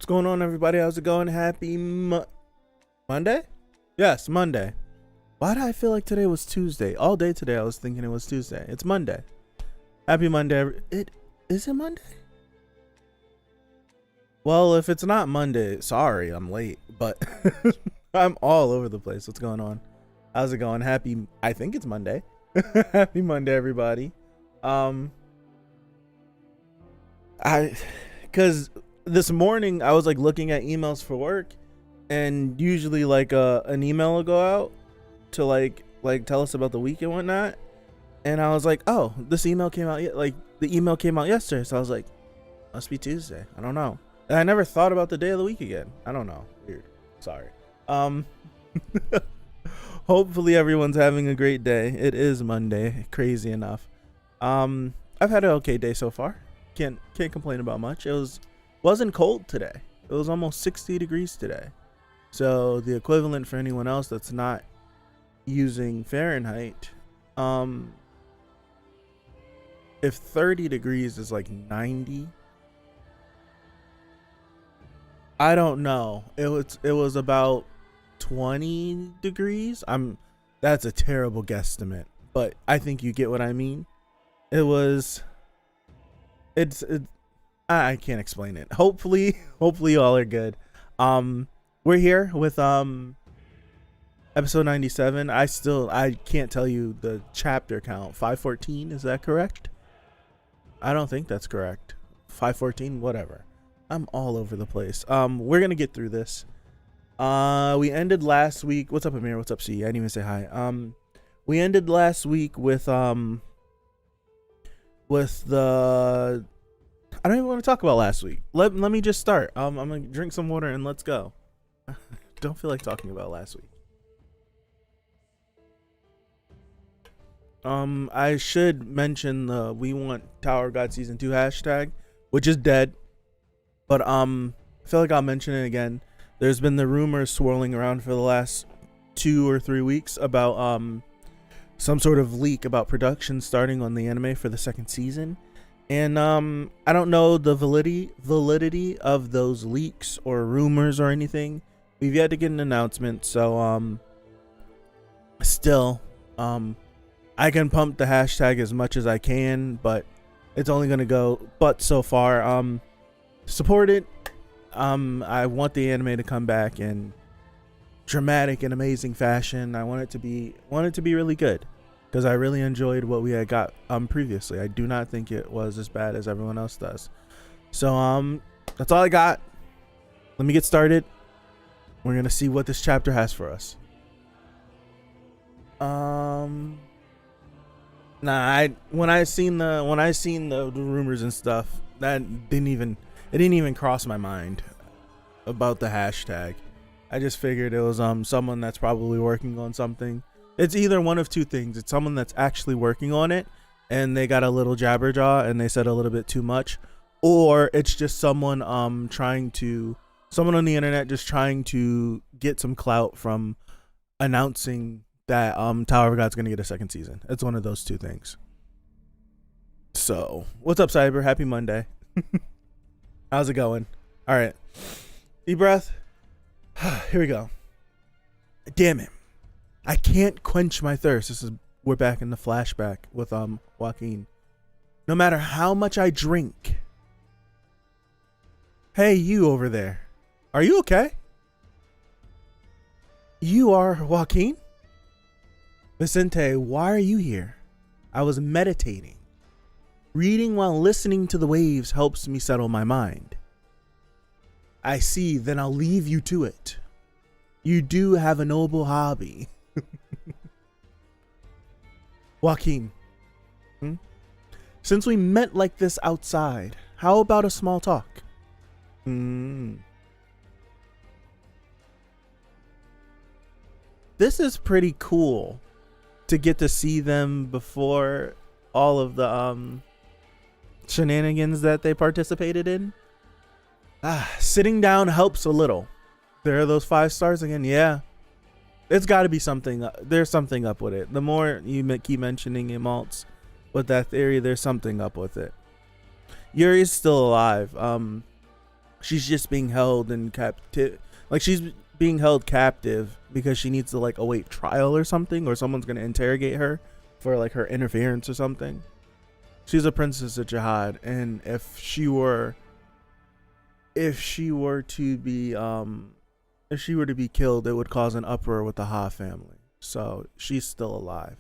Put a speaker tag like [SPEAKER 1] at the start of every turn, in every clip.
[SPEAKER 1] What's going on, everybody? How's it going? Happy Monday? Yes, Monday. Why did I feel like today was Tuesday? All day today I was thinking it was Tuesday. It's Monday. Happy Monday. Is it Monday? Well, if it's not Monday, sorry, I'm late, but I'm all over the place. What's going on? How's it going? I think it's Monday. Happy Monday, everybody. Cause this morning I was like looking at emails for work, and usually like an email will go out to like tell us about the week and whatnot. And I was like, oh, this email came out yet? Like the email came out yesterday, so I was like, must be Tuesday. I don't know. And I never thought about the day of the week again. I don't know. Weird. Sorry. Hopefully everyone's having a great day. It is Monday. Crazy enough. I've had an okay day so far. Can't complain about much. Wasn't cold today. It was almost 60 degrees today. So the equivalent for anyone else that's not using Fahrenheit, if 30 degrees is like 90, I don't know. It was about 20 degrees. That's a terrible guesstimate, but I think you get what I mean. I can't explain it. Hopefully y'all are good. We're here with episode 97. I can't tell you the chapter count. 514, is that correct? I don't think that's correct. 514, whatever. I'm all over the place. We're gonna get through this. We ended last week. What's up, Amir? What's up, C? I didn't even say hi. We ended last week with the I don't even want to talk about last week. Let me just start. I'm gonna drink some water and let's go. Don't feel like talking about last week. I should mention the We Want Tower of God Season 2 hashtag, which is dead. But I feel like I'll mention it again. There's been the rumors swirling around for the last 2 or 3 weeks about some sort of leak about production starting on the anime for the second season. And I don't know the validity of those leaks or rumors or anything. We've yet to get an announcement, so still I can pump the hashtag as much as I can, but it's only gonna go but so far. Support it. I want the anime to come back in dramatic and amazing fashion. I want it to be really good, because I really enjoyed what we had got previously. I do not think it was as bad as everyone else does. So that's all I got. Let me get started. We're gonna see what this chapter has for us. When I seen the rumors and stuff, that didn't even cross my mind about the hashtag. I just figured it was someone that's probably working on something. It's either one of two things. It's someone that's actually working on it and they got a little jabberjaw and they said a little bit too much, or it's just someone on the internet just trying to get some clout from announcing that Tower of God's gonna get a second season. It's one of those two things. So, what's up, Cyber? Happy Monday. How's it going? All right. Deep breath. Here we go. Damn it. I can't quench my thirst. We're back in the flashback with Joaquin. No matter how much I drink. Hey, you over there. Are you okay? You are Joaquin? Vicente, why are you here? I was meditating. Reading while listening to the waves helps me settle my mind. I see, then I'll leave you to it. You do have a noble hobby. Joaquin, since we met like this outside, how about a small talk? This is pretty cool to get to see them before all of the shenanigans that they participated in. Sitting down helps a little. There are those 5 stars again. Yeah, it's got to be something. There's something up with it. The more you keep mentioning Maltz with that theory, there's something up with it. Yuri's still alive. she's just being held in captive. Like, she's being held captive because she needs to like await trial or something, or someone's gonna interrogate her for like her interference or something. She's a princess of Jihad, and if she were to be killed, it would cause an uproar with the Ha family. So she's still alive.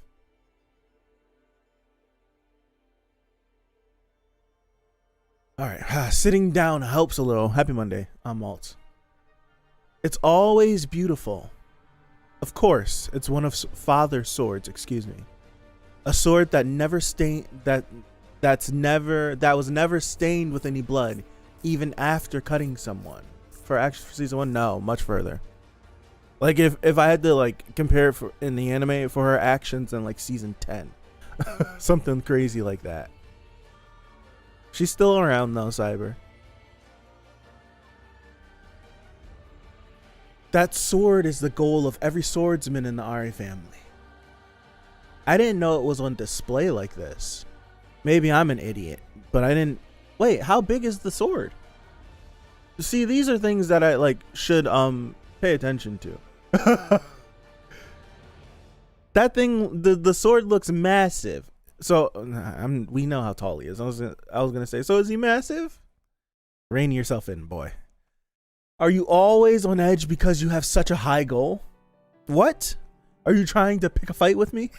[SPEAKER 1] All right, sitting down helps a little. Happy Monday. I'm Maltz. It's always beautiful. Of course, it's one of father's swords. Excuse me, a sword that was never stained with any blood, even after cutting someone. For season 1, no, much further. Like if I had to like compare it in the anime for her actions in like season 10, something crazy like that. She's still around though, Cyber. That sword is the goal of every swordsman in the Ari family. I didn't know it was on display like this. Maybe I'm an idiot, but I didn't. Wait, how big is the sword? See, these are things that I like should pay attention to. That thing, the sword looks massive. So we know how tall he is. I was gonna say, so is he massive? Rein yourself in, boy. Are you always on edge because you have such a high goal? What? Are you trying to pick a fight with me?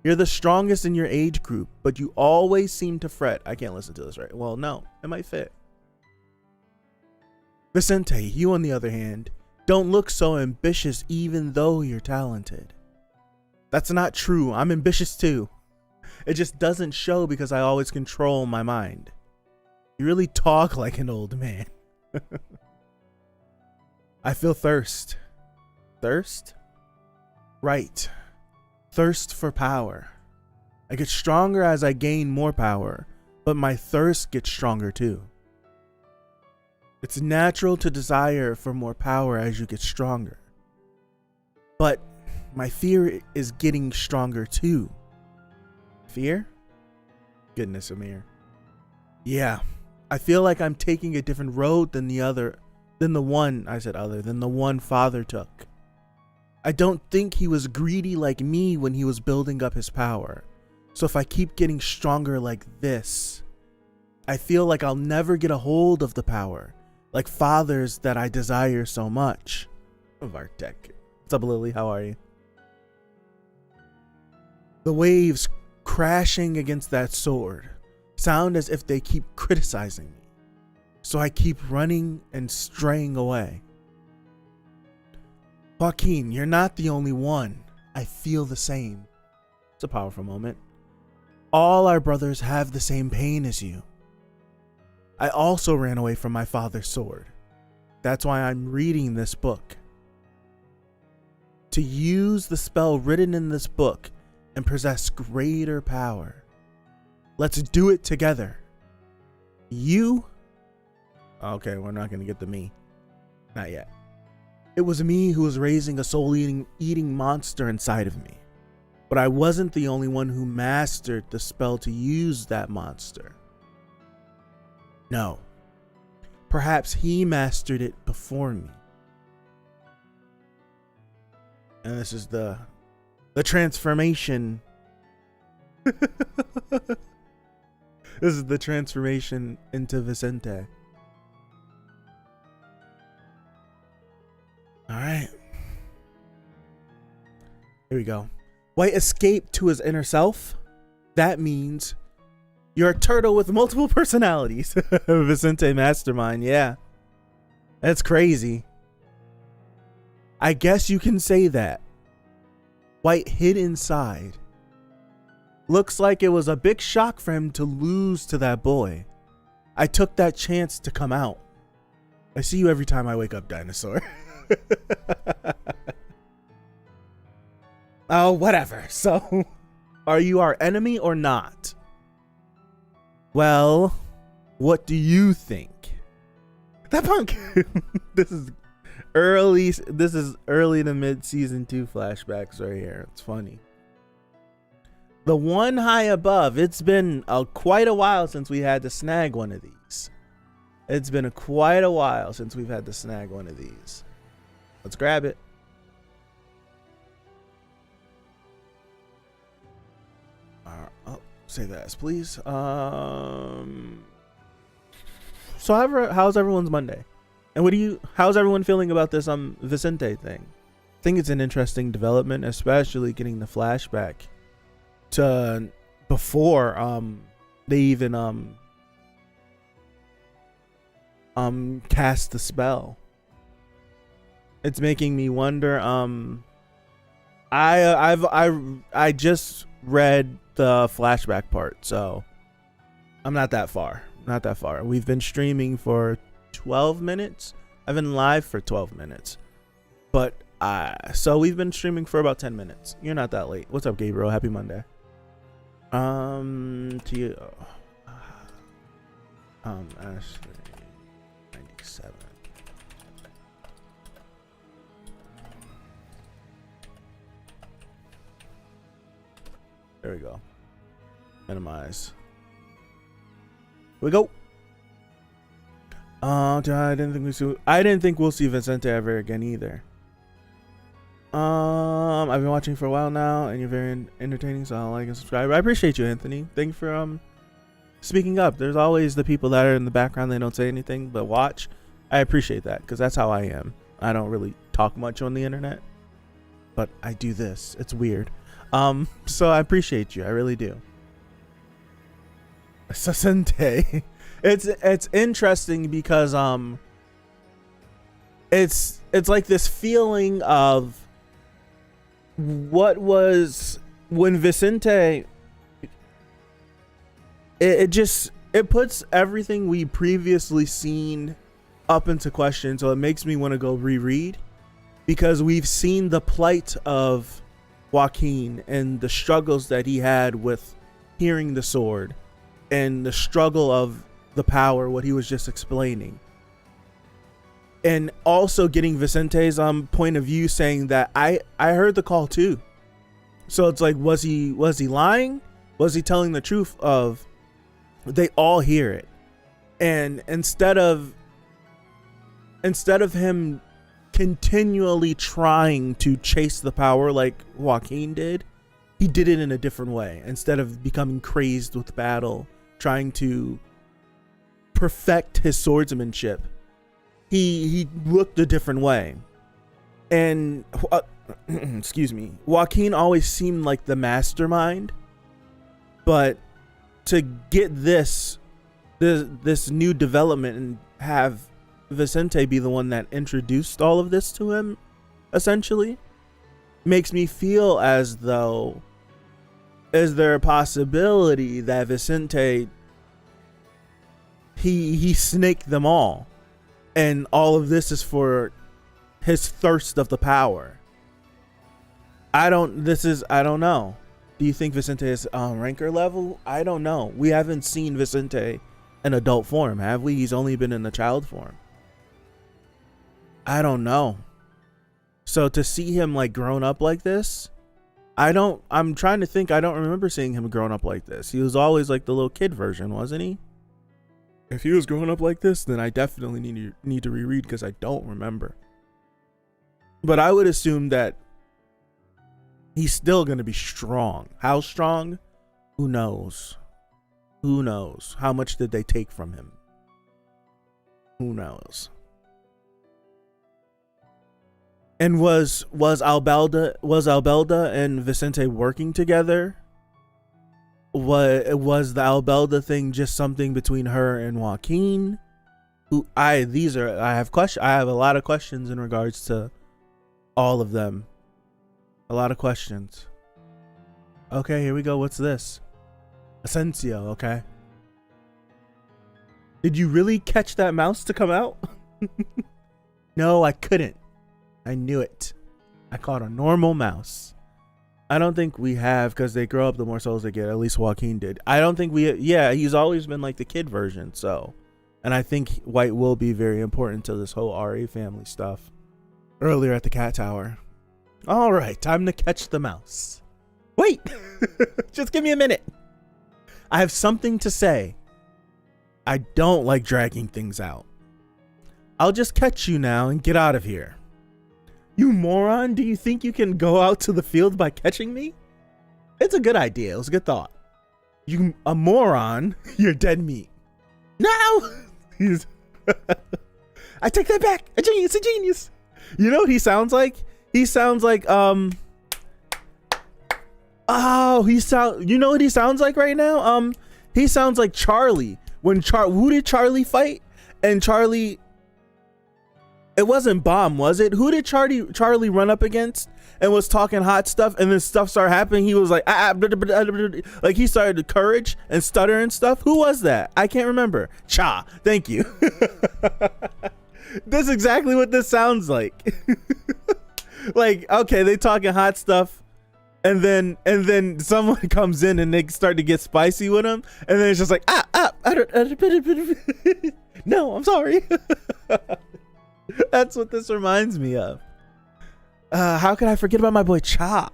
[SPEAKER 1] You're the strongest in your age group, but you always seem to fret. I can't listen to this, right? Well, no, it might fit. Vicente, you on the other hand, don't look so ambitious even though you're talented. That's not true. I'm ambitious too. It just doesn't show because I always control my mind. You really talk like an old man. I feel thirst. Thirst? Right. Thirst for power. I get stronger as I gain more power, but my thirst gets stronger too. It's natural to desire for more power as you get stronger. But my fear is getting stronger too. Fear? Goodness, Amir. Yeah, I feel like I'm taking a different road than the one father took. I don't think he was greedy like me when he was building up his power. So if I keep getting stronger like this, I feel like I'll never get a hold of the power, like fathers that I desire so much. Vartek. What's up, Lily? How are you? The waves crashing against that sword sound as if they keep criticizing me. So I keep running and straying away. Joaquin, you're not the only one. I feel the same. It's a powerful moment. All our brothers have the same pain as you. I also ran away from my father's sword. That's why I'm reading this book. To use the spell written in this book and possess greater power. Let's do it together. You? Okay, we're not going to get to me. Not yet. It was me who was raising a soul-eating monster inside of me. But I wasn't the only one who mastered the spell to use that monster. No. Perhaps he mastered it before me. And this is the transformation. This is the transformation into Vicente. Alright. Here we go. White escaped to his inner self. That means you're a turtle with multiple personalities. Vicente Mastermind, yeah. That's crazy. I guess you can say that. White hid inside. Looks like it was a big shock for him to lose to that boy. I took that chance to come out. I see you every time I wake up, dinosaur. Oh, whatever. So, are you our enemy or not? Well, what do you think? That punk. This is early to mid season 2 flashbacks right here. It's funny. The one high above. It's been quite a while since we had to snag one of these. It's been quite a while since we've had to snag one of these. Let's grab it. Oh, save that as please. So how's everyone's Monday? And how's everyone feeling about this Vicente thing? I think it's an interesting development, especially getting the flashback to before they even cast the spell. It's making me wonder. I just read the flashback part, so I'm not that far. We've been streaming for 12 minutes. I've been live for 12 minutes, but so we've been streaming for about 10 minutes. You're not that late. What's up, Gabriel? Happy Monday. To you. Ashley 97. There we go. Minimize. Here we go. I didn't think we'll see Vicente ever again either. I've been watching for a while now, and you're very entertaining, so I'll like and subscribe. I appreciate you, Anthony. Thank you for speaking up. There's always the people that are in the background, they don't say anything but watch. I appreciate that, because that's how I am. I don't really talk much on the internet, but I do this. It's weird. So I appreciate you. I really do. Vicente. It's interesting because it's like this feeling of what was when Vicente it puts everything we previously seen up into question, so it makes me want to go reread, because we've seen the plight of Joaquin and the struggles that he had with hearing the sword and the struggle of the power, what he was just explaining, and also getting Vicente's point of view, saying that I heard the call too. So it's like, was he lying? Was he telling the truth? Of they all hear it, and instead of him continually trying to chase the power like Joaquin did, he did it in a different way. Instead of becoming crazed with battle, trying to perfect his swordsmanship, he looked a different way. And excuse me, Joaquin always seemed like the mastermind, but to get this new development and have Vicente be the one that introduced all of this to him, essentially, makes me feel as though, is there a possibility that Vicente he snaked them all, and all of this is for his thirst of the power? I don't know. Do you think Vicente is ranker level? I don't know. We haven't seen Vicente in adult form, have we? He's only been in the child form. I don't know. So to see him like grown up like this, I'm trying to think. I don't remember seeing him grown up like this. He was always like the little kid version, wasn't he? If he was growing up like this, then I definitely need to reread, because I don't remember. But I would assume that he's still going to be strong. How strong? Who knows? Who knows? How much did they take from him? Who knows? And was Albelda and Vicente working together? Was the Albelda thing just something between her and Joaquin? I have a lot of questions in regards to all of them. A lot of questions. Okay, here we go. What's this? Asensio, okay. Did you really catch that mouse to come out? No, I couldn't. I knew it. I caught a normal mouse. I don't think we have, because they grow up the more souls they get. At least Joaquin did. I don't think he's always been like the kid version, so. And I think White will be very important to this whole RA family stuff. Earlier at the cat tower. All right, time to catch the mouse. Wait, just give me a minute. I have something to say. I don't like dragging things out. I'll just catch you now and get out of here. You moron, do you think you can go out to the field by catching me? It's a good idea. It was a good thought. You a moron, you're dead meat. No! I take that back. A genius. You know what he sounds like? He sounds like you know what he sounds like right now? He sounds like Charlie. Who did Charlie fight? And Charlie, it wasn't Bomb, was it? Who did Charlie run up against and was talking hot stuff, and then stuff started happening? He was like, like he started to courage and stutter and stuff. Who was that? I can't remember. Cha, thank you. That's exactly what this sounds like. Like, okay, they talking hot stuff, and then someone comes in and they start to get spicy with him, and then it's just like, no, I'm sorry. That's what this reminds me of. How could I forget about my boy Cha?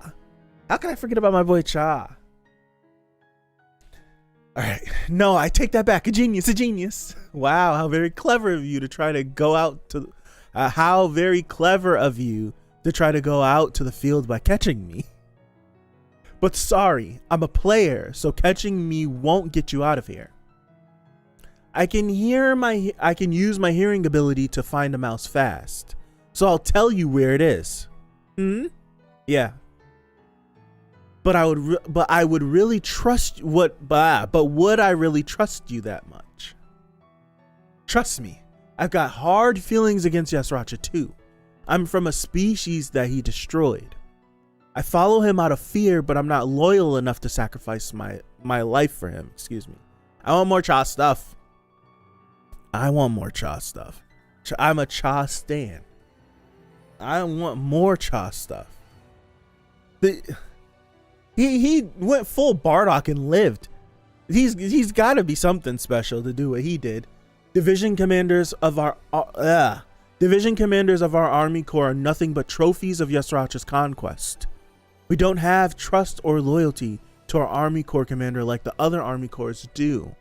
[SPEAKER 1] All right. No, I take that back. A genius. Wow, how very clever of you to try to go out to... how very clever of you to try to go out to the field by catching me. But sorry, I'm a player, so catching me won't get you out of here. I can use my hearing ability to find a mouse fast, so I'll tell you where it is. Yeah. But I would really trust would I really trust you that much? Trust me, I've got hard feelings against Yasracha too. I'm from a species that he destroyed. I follow him out of fear, but I'm not loyal enough to sacrifice my life for him. Excuse me. I want more Cha stuff. I'm a Cha stan. I want more Cha stuff. He went full Bardock and lived. He's got to be something special to do what he did. Division commanders of our Army Corps are nothing but trophies of Yasracha's conquest. We don't have trust or loyalty to our Army Corps commander like the other Army Corps do.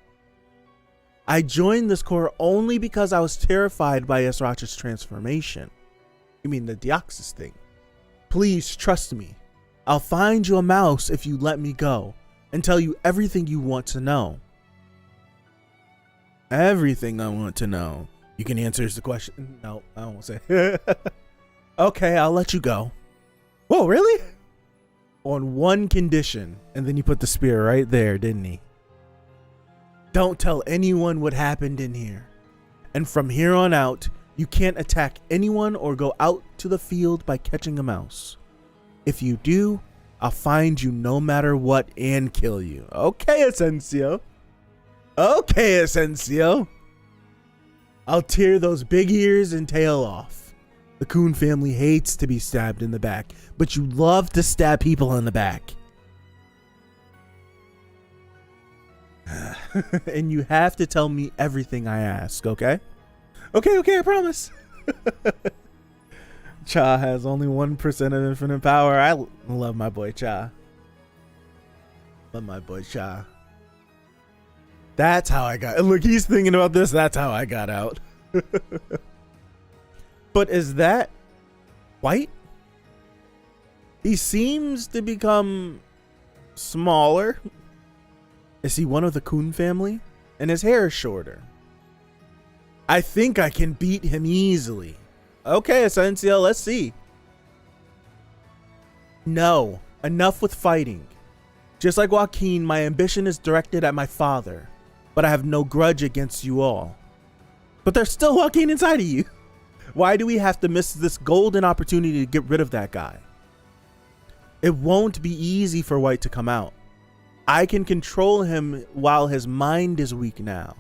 [SPEAKER 1] I joined this corps only because I was terrified by Yasracha's transformation. You mean the Deoxys thing? Please trust me. I'll find you a mouse if you let me go and tell you everything you want to know. Everything I want to know. You can answer the question. No, I won't say. Okay, I'll let you go. Whoa, really? On one condition. And then he put the spear right there, didn't he? Don't tell anyone what happened in here. And from here on out, you can't attack anyone or go out to the field by catching a mouse. If you do, I'll find you no matter what and kill you. Okay, Asensio. I'll tear those big ears and tail off. The Coon family hates to be stabbed in the back, but you love to stab people in the back. And you have to tell me everything I ask, okay? Okay, I promise. Cha has only 1% of infinite power. I love my boy Cha. That's how I got. Look, he's thinking about this. That's how I got out. But is that White? He seems to become smaller. Is he one of the Coon family? And his hair is shorter. I think I can beat him easily. Okay, Asensio, let's see. No, enough with fighting. Just like Joaquin, my ambition is directed at my father, but I have no grudge against you all. But there's still Joaquin inside of you. Why do we have to miss this golden opportunity to get rid of that guy? It won't be easy for White to come out. I can control him while his mind is weak now.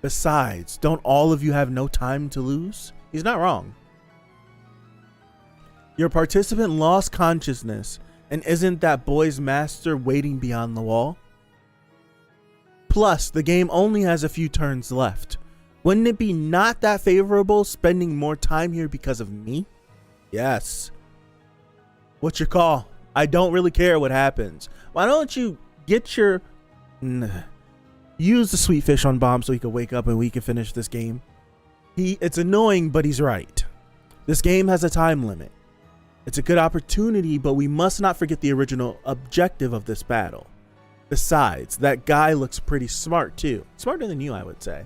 [SPEAKER 1] Besides, don't all of you have no time to lose? He's not wrong. Your participant lost consciousness, and isn't that boy's master waiting beyond the wall? Plus, the game only has a few turns left. Wouldn't it be not that favorable spending more time here because of me? Yes. What's your call? I don't really care what happens. Why don't you get your... You use the sweet fish on Bomb so he could wake up and we can finish this game. It's annoying, but he's right. This game has a time limit. It's a good opportunity, but we must not forget the original objective of this battle. Besides, that guy looks pretty smart too. Smarter than you, I would say.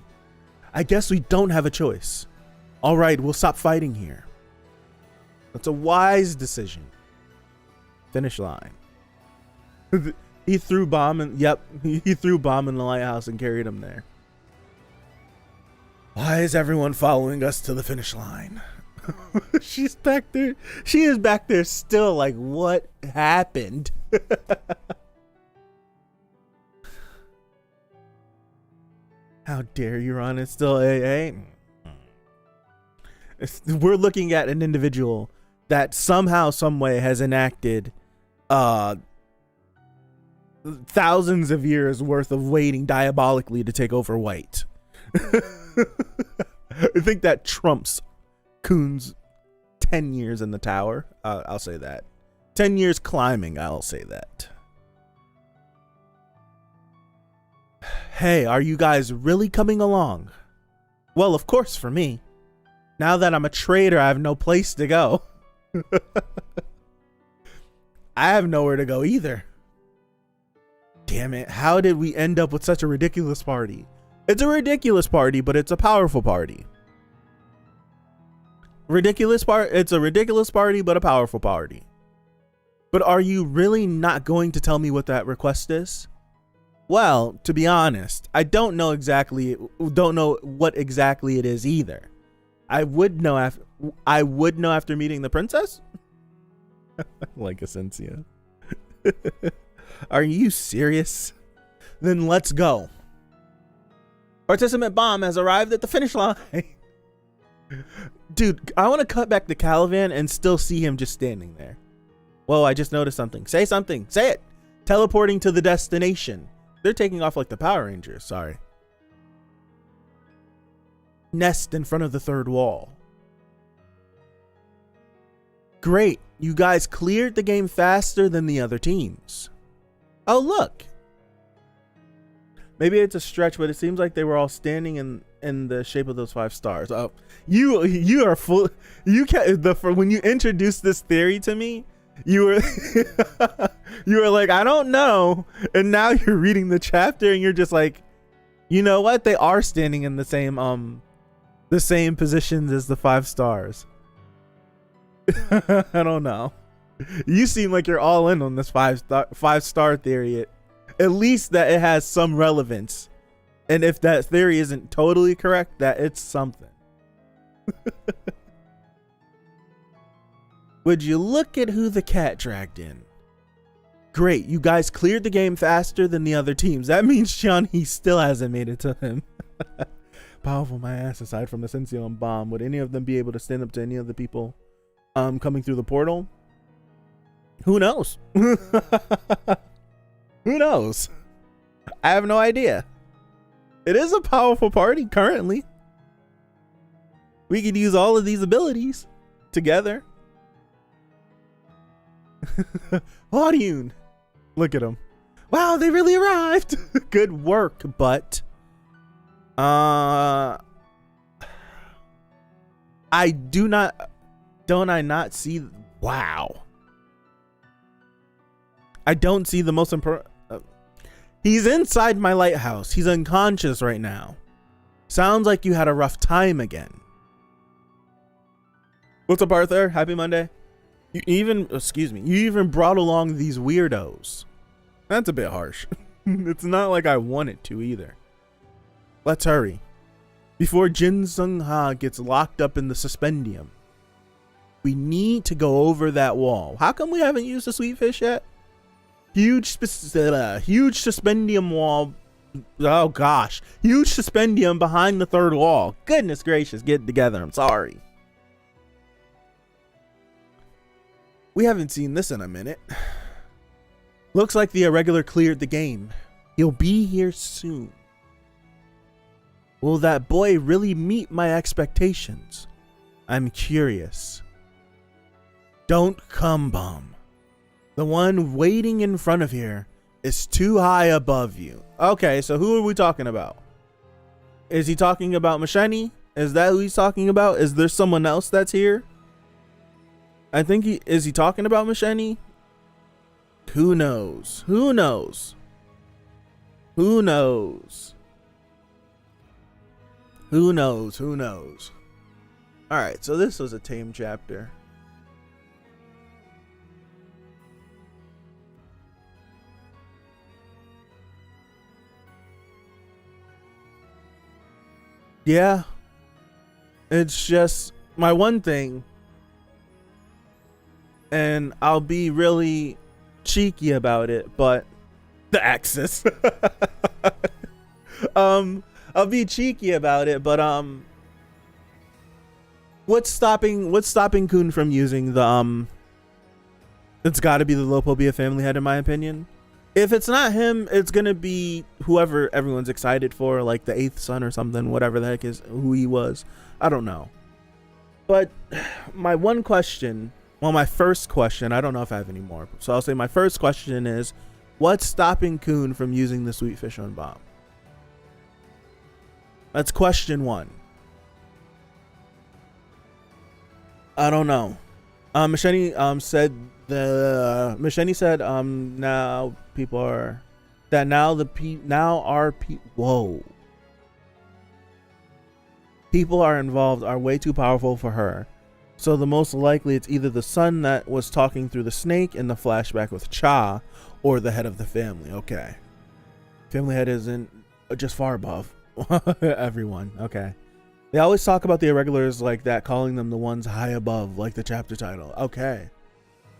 [SPEAKER 1] I guess we don't have a choice. All right, we'll stop fighting here. That's a wise decision. Finish line. He threw Bomb and he threw Bomb in the lighthouse and carried him there. Why is everyone following us to the finish line? She's back there. She is back there still like, what happened? How dare you, Ron? It's still AA. We're looking at an individual that somehow, some way has enacted thousands of years worth of waiting diabolically to take over white. I think that trumps Kuhn's 10 years in the tower. I'll say that. 10 years climbing, I'll say that. Hey, are you guys really coming along? Well, of course for me. Now that I'm a traitor, I have no place to go. I have nowhere to go either. Damn it, how did we end up with such a ridiculous party? It's a ridiculous party, but it's a powerful party. It's a ridiculous party, but a powerful party. But are you really not going to tell me what that request is? Well, to be honest, I don't know what exactly it is either. I would know after meeting the princess. Like Essentia. Are you serious? Then let's go. Participant Bomb has arrived at the finish line. Dude, I want to cut back to Caliban and still see him just standing there. Whoa, I just noticed something. Say something. Say it. Teleporting to the destination. They're taking off like the Power Rangers. Sorry. Nest in front of the third wall. Great. You guys cleared the game faster than the other teams. Oh, look. Maybe it's a stretch, but it seems like they were all standing in the shape of those 5 stars. Oh, you are full. You can't. When you introduced this theory to me, you were you were like, I don't know, and now you're reading the chapter and you're just like, you know what? They are standing in the same positions as the 5 stars. I don't know. You seem like you're all in on this 5-star theory. At least that it has some relevance. And if that theory isn't totally correct, that it's something. Would you look at who the cat dragged in? Great, you guys cleared the game faster than the other teams. That means he still hasn't made it to him. Powerful my ass, aside from Essentia and Bomb. Would any of them be able to stand up to any of the people coming through the portal? Who knows? Who knows? I have no idea. It is a powerful party currently. We could use all of these abilities together. Audion. Look at him. Wow, they really arrived. Good work, but I not see. Wow. I don't see the most important. He's inside my lighthouse. He's unconscious right now. Sounds like you had a rough time again. What's up, Arthur? Happy Monday. You even brought along these weirdos. That's a bit harsh. It's not like I wanted to either. Let's hurry. Before Jin Sung Ha gets locked up in the suspendium. We need to go over that wall. How come we haven't used the sweet fish yet? Huge suspendium wall. Oh gosh. Huge suspendium behind the third wall. Goodness gracious, get it together. I'm sorry. We haven't seen this in a minute. Looks like the irregular cleared the game. He'll be here soon. Will that boy really meet my expectations? I'm curious. Don't come, Bomb. The one waiting in front of here is too high above you. Okay, so who are we talking about? Is he talking about Machete? Is that who he's talking about? Is there someone else that's here? I think is he talking about Machete? Who knows? Who knows? Who knows? Who knows? Who knows? All right, so this was a tame chapter. Yeah, it's just my one thing, and I'll be really cheeky about it, but the Axis. I'll be cheeky about it, but what's stopping Kun from using the it's got to be the Lopobia family head, in my opinion. If it's not him, it's gonna be whoever everyone's excited for, like the eighth son or something, whatever the heck is who he was. I don't know. But my one question, well, my first question, I don't know if I have any more, so I'll say my first question is, what's stopping Kun from using the sweet fish on Bomb? That's question one. I don't know. Machete said now people are that now the now our whoa. People are involved are way too powerful for her. So the most likely it's either the son that was talking through the snake in the flashback with Cha, or the head of the family. Okay. Family head isn't just far above everyone. Okay. They always talk about the irregulars like that, calling them the ones high above, like the chapter title. Okay.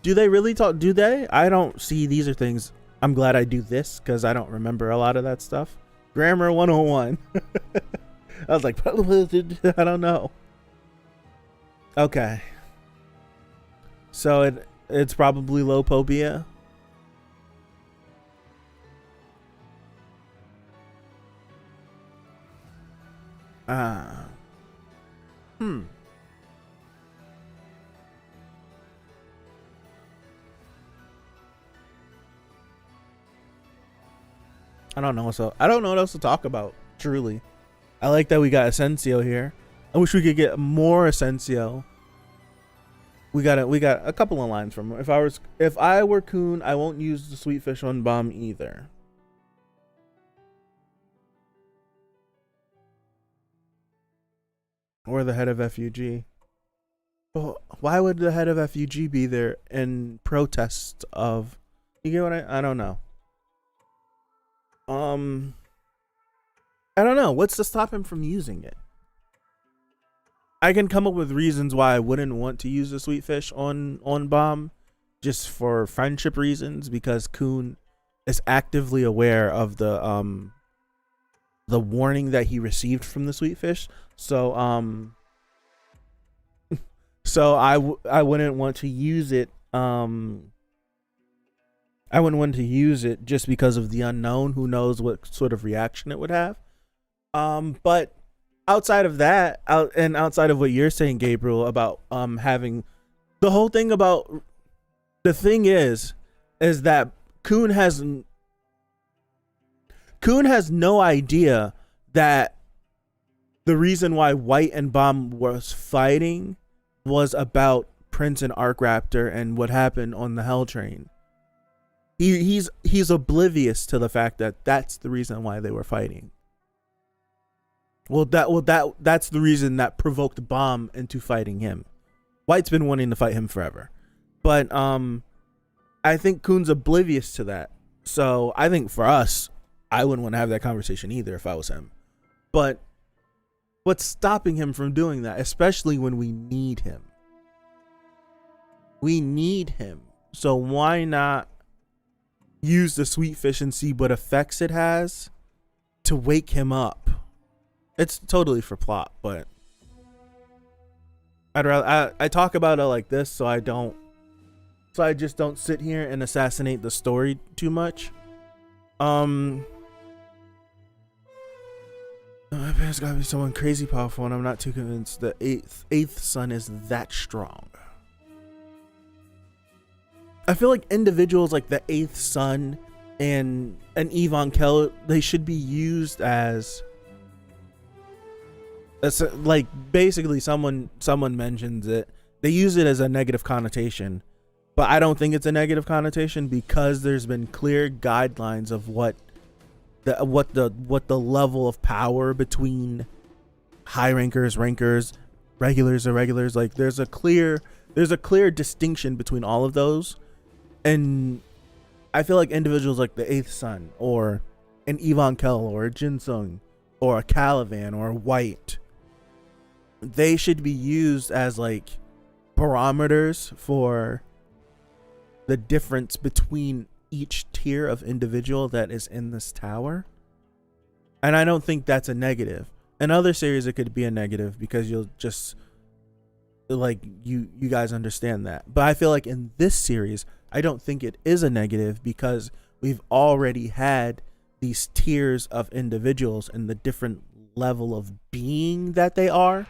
[SPEAKER 1] Do they really talk? Do they? I don't see. These are things. I'm glad I do this because I don't remember a lot of that stuff. Grammar 101. I was like, I don't know. Okay. So it's probably Lopobia. I don't know. So I don't know what else to talk about. Truly, I like that we got Asensio here. I wish we could get more Asensio. We got a couple of lines from him. If I were Kun, I won't use the sweet fish on Bomb either. Or the head of FUG. Well, why would the head of FUG be there in protest of? You get what I don't know. I don't know. What's to stop him from using it? I can come up with reasons why I wouldn't want to use the sweet fish on Bomb, just for friendship reasons, because Kun is actively aware of the warning that he received from the sweet fish. So so I wouldn't want to use it. I wouldn't want to use it just because of the unknown. Who knows what sort of reaction it would have. But outside of that, outside of what you're saying, Gabriel, about having the whole thing about the thing is that Kun has no idea that the reason why White and Bomb was fighting was about Prince and Arkraptor and what happened on the Hell Train. He's oblivious to the fact that that's the reason why they were fighting. That's the reason that provoked Bomb into fighting him. White's been wanting to fight him forever, but I think Kun's oblivious to that. So I think for us, I wouldn't want to have that conversation either if I was him. But what's stopping him from doing that, especially when we need him? We need him. So why not use the sweet fish and see what effects it has to wake him up? It's totally for plot, but I'd rather I talk about it like this so I just don't sit here and assassinate the story too much. There's gotta be someone crazy powerful, and I'm not too convinced the eighth son is that strong. I feel like individuals like the eighth son and Yvonne Kell, they should be used as like, basically someone mentions it, they use it as a negative connotation, but I don't think it's a negative connotation because there's been clear guidelines of what the level of power between high rankers, regulars, irregulars, like there's a clear distinction between all of those. And I feel like individuals like the Eighth Son or an Yvonne Kell or a Jin Sung or a Calivan or a White, they should be used as like barometers for the difference between each tier of individual that is in this tower. And I don't think that's a negative. In other series it could be a negative because you'll just like you guys understand that. But I feel like in this series I don't think it is a negative because we've already had these tiers of individuals and the different level of being that they are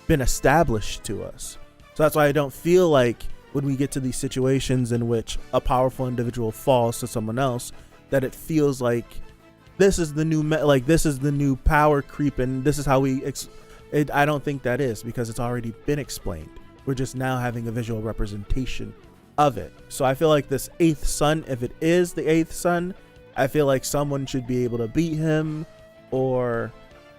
[SPEAKER 1] been established to us. So that's why I don't feel like when we get to these situations in which a powerful individual falls to someone else, that it feels like this is the new this is the new power creep and this is how I don't think that is, because it's already been explained. We're just now having a visual representation of it. So I feel like this Eighth Son, if it is the Eighth Son, I feel like someone should be able to beat him. Or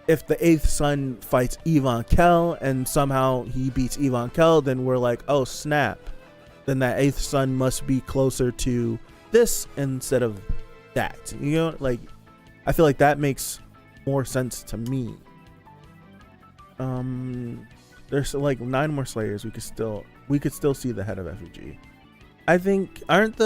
[SPEAKER 1] if the Eighth Son fights Yvonne Kell and somehow he beats Yvonne Kell, then we're like, oh snap, then that Eighth Son must be closer to this instead of that. You know, like I feel like that makes more sense to me. There's like 9 more Slayers. We could still see the head of FEG. I think aren't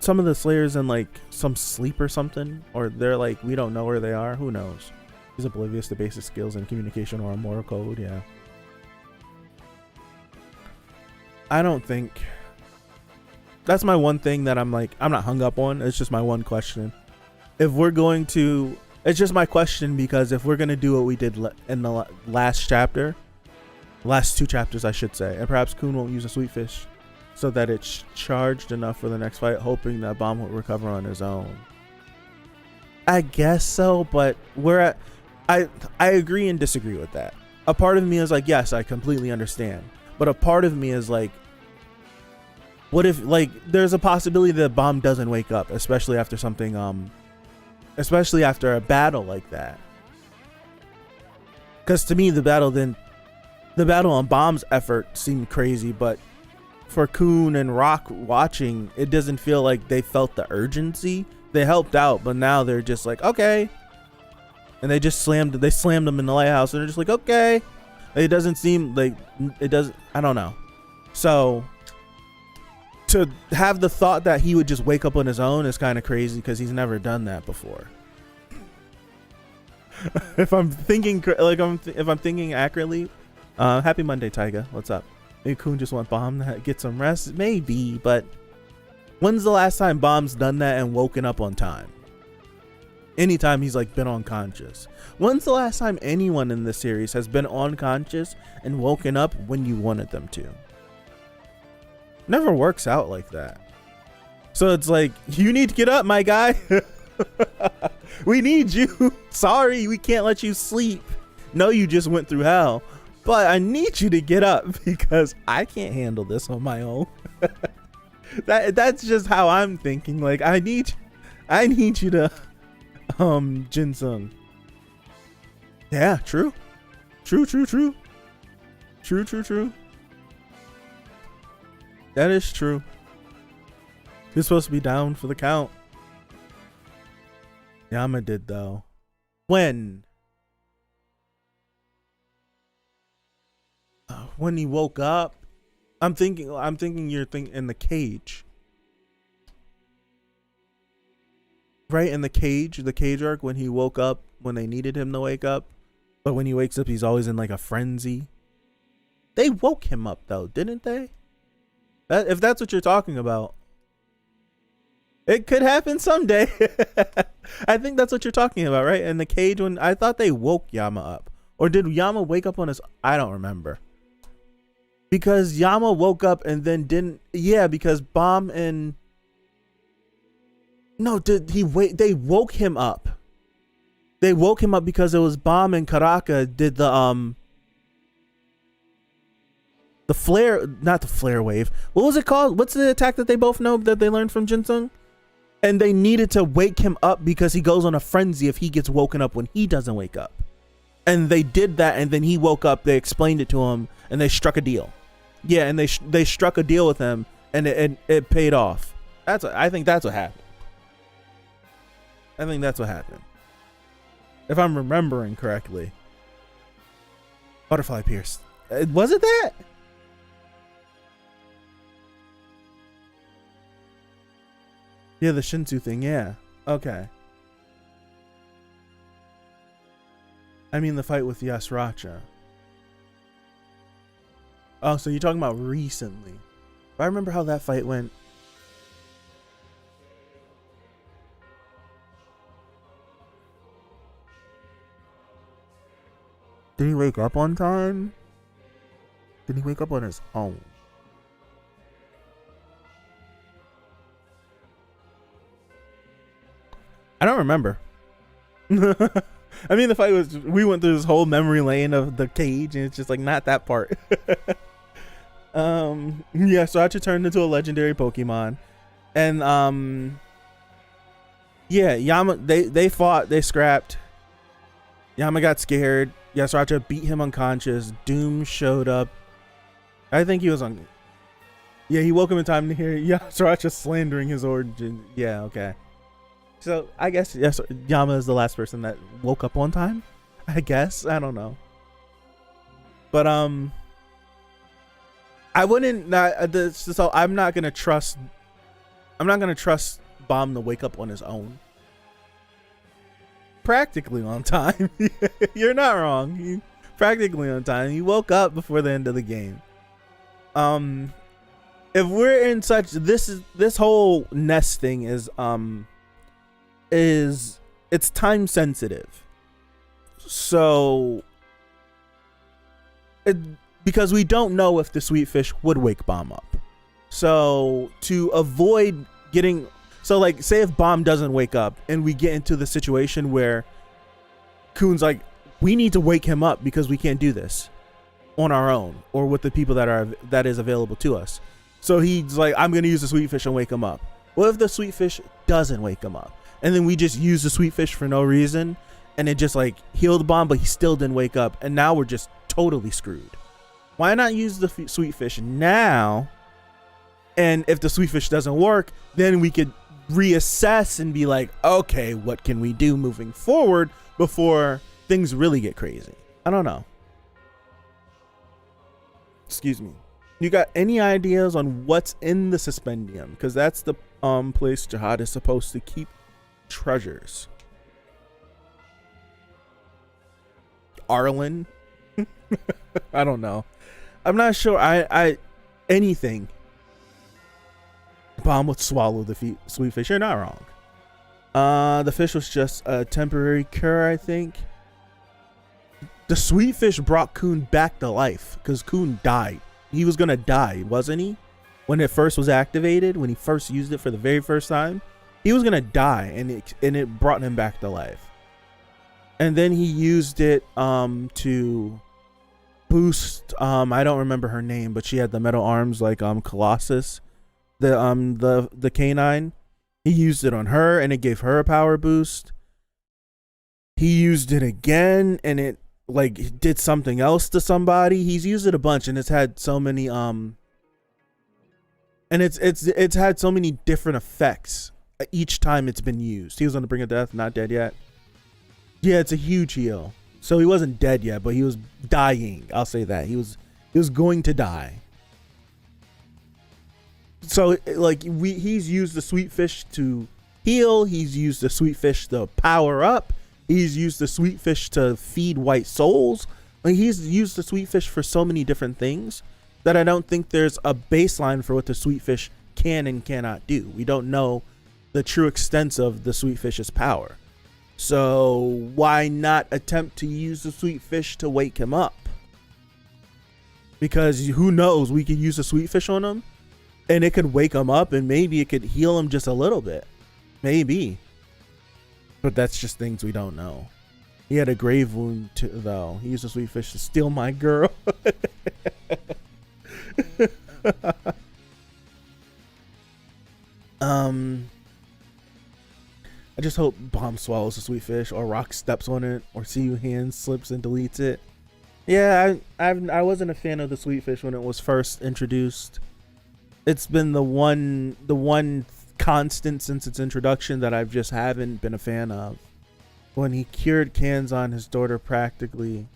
[SPEAKER 1] some of the Slayers in like some sleep or something, or they're like, we don't know where they are. Who knows? He's oblivious to basic skills in communication or a moral code. Yeah, I don't think that's my one thing that I'm like, I'm not hung up on. It's just my one question. If we're going to, it's just my question, because if we're going to do what we did in the last chapter, last 2 chapters I should say, and perhaps Kun won't use a sweet fish so that it's charged enough for the next fight, hoping that Bomb will recover on his own. I guess so, but I agree and disagree with that. A part of me is like, yes, I completely understand, but a part of me is like, what if like there's a possibility that Bomb doesn't wake up, especially after something especially after a battle like that? Because to me the battle on Bomb's effort seemed crazy, but for Kun and Rock watching, it doesn't feel like they felt the urgency. They helped out, but now they're just like, okay, and they slammed them in the lighthouse, and they're just like, okay. It doesn't seem like it does. I don't know. So to have the thought that he would just wake up on his own is kind of crazy, because he's never done that before. If I'm thinking accurately, happy Monday, Tyga. What's up? Maybe Kun just want Bomb to get some rest. Maybe, but when's the last time Bomb's done that and woken up on time? Anytime he's like been unconscious. When's the last time anyone in this series has been unconscious and woken up when you wanted them to? Never works out like that. So it's like, you need to get up, my guy. We need you. Sorry, we can't let you sleep. No, you just went through hell, but I need you to get up because I can't handle this on my own. That's just how I'm thinking. Like, I need you to Jin Sung. Yeah, true. That is true. He's supposed to be down for the count. Yama did though. When he woke up, I'm thinking you're thinking in the cage. Right, in the cage arc, when he woke up, when they needed him to wake up, but when he wakes up he's always in like a frenzy. They woke him up though, didn't they? If that's what you're talking about, it could happen someday. I think that's what you're talking about, right? In the cage, when I thought they woke Yama up, or did Yama wake up on his? I don't remember. Because Yama woke up and then didn't. Yeah, because Bomb and No, did he wait? They woke him up. They woke him up because it was Bomb and Karaka did the flare, not the flare wave. What was it called? What's the attack that they both know that they learned from Jinsung? And they needed to wake him up because he goes on a frenzy if he gets woken up when he doesn't wake up. And they did that, and then he woke up. They explained it to him, and they struck a deal. Yeah, and they struck a deal with him, and it paid off. I think that's what happened. I think that's what happened, if I'm remembering correctly. Butterfly Pierce. Was it that? Yeah, the Shinsu thing. Yeah. Okay. I mean the fight with Yasracha. Oh, so you're talking about recently. If I remember how that fight went. Did he wake up on time? Did he wake up on his own? I don't remember. I mean, the fight was, we went through this whole memory lane of the cage, and it's just like not that part. Yeah, so Sriracha turned into a legendary Pokemon. And yeah, Yama, they fought, they scrapped. Yama got scared. Yasracha beat him unconscious. Doom showed up. I think he was on. Yeah, he woke him in time to hear Yasracha slandering his origin. Yeah, okay. So I guess yes, Yama is the last person that woke up on time. I guess, I don't know. But I wouldn't. So I'm not gonna trust. I'm not gonna trust Bomb to wake up on his own. Practically on time. You're not wrong. He practically on time. He woke up before the end of the game. If we're in such, this whole nest thing is it's time sensitive. So because we don't know if the sweet fish would wake Bomb up. So to avoid getting, so like say if Bomb doesn't wake up and we get into the situation where Kuhn's like, we need to wake him up because we can't do this on our own or with the people that is available to us. So he's like, I'm gonna use the sweet fish and wake him up. What if the sweet fish doesn't wake him up? And then we just use the sweet fish for no reason and it just like healed Bomb, but he still didn't wake up, and now we're just totally screwed. Why not use the sweet fish now? And if the sweet fish doesn't work, then we could reassess and be like, okay, what can we do moving forward before things really get crazy? I don't know. Excuse me. You got any ideas on what's in the Suspendium? Because that's the place Jihad is supposed to keep treasures. Arlen? I don't know. I'm not sure. I anything. Bomb would swallow the sweet fish. You're not wrong. The fish was just a temporary cure, I think. The sweet fish brought Kuhn back to life because Kuhn died. He was gonna die, wasn't he? When it first was activated, when he first used it for the very first time, he was gonna die, and it brought him back to life. And then he used it to boost. I don't remember her name, but she had the metal arms like Colossus. The canine, he used it on her and it gave her a power boost. He used it again and it like did something else to somebody. He's used it a bunch and it's had so many and it's had so many different effects each time it's been used. He was on the brink of death, not dead yet. Yeah, it's a huge heal. So he wasn't dead yet, but he was dying. I'll say that. He was going to die. So like he's used the sweet fish to heal. He's used the sweet fish to power up. He's used the sweet fish to feed white souls. Like he's used the sweet fish for so many different things that I don't think there's a baseline for what the sweet fish can and cannot do. We don't know the true extent of the sweet fish's power. So why not attempt to use the sweet fish to wake him up? Because who knows, we could use the sweet fish on him and it could wake him up and maybe it could heal him just a little bit. Maybe. But that's just things we don't know. He had a grave wound too, though. He used a sweet fish to steal my girl. I just hope Bomb swallows a sweet fish, or Rock steps on it, or See Hand slips and deletes it. Yeah, I wasn't a fan of the sweet fish when it was first introduced. It's been the one constant since its introduction that I've just haven't been a fan of. When he cured Kanzon, his daughter practically.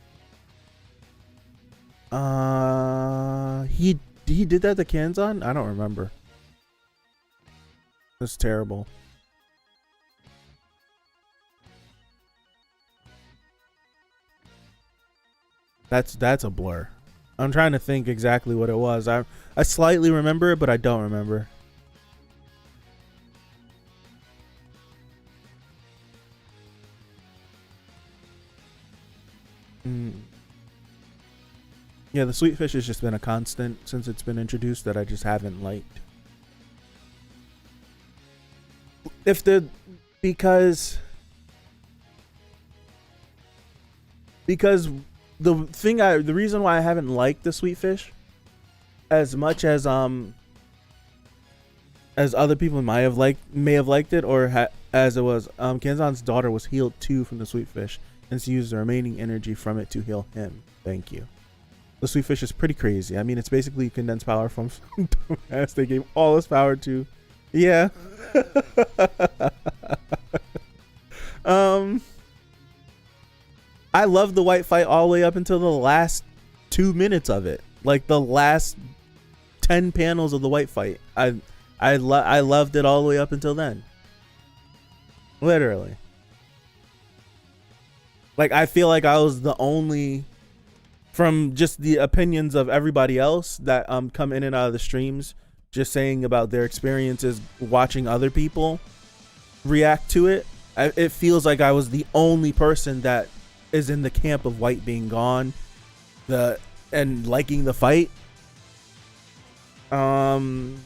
[SPEAKER 1] He did that to Kanzon? I don't remember. That's terrible. That's a blur. I'm trying to think exactly what it was. I slightly remember it, but I don't remember. Yeah, the sweet fish has just been a constant since it's been introduced that I just haven't liked. Because the reason why I haven't liked the sweet fish as much as other people may have liked it, or as it was, Kanzon's daughter was healed too from the sweet fish, and she used the remaining energy from it to heal him. Thank you. The sweet fish is pretty crazy. I mean, it's basically condensed power from dumbass they gave all his power to. Yeah. I love the white fight all the way up until the last 2 minutes of it. Like the last 10 panels of the white fight. I loved it all the way up until then. Literally. Like, I feel like I was the only, from just the opinions of everybody else that come in and out of the streams, just saying about their experiences watching other people react to it. It feels like I was the only person that is in the camp of white being gone, and liking the fight. Plus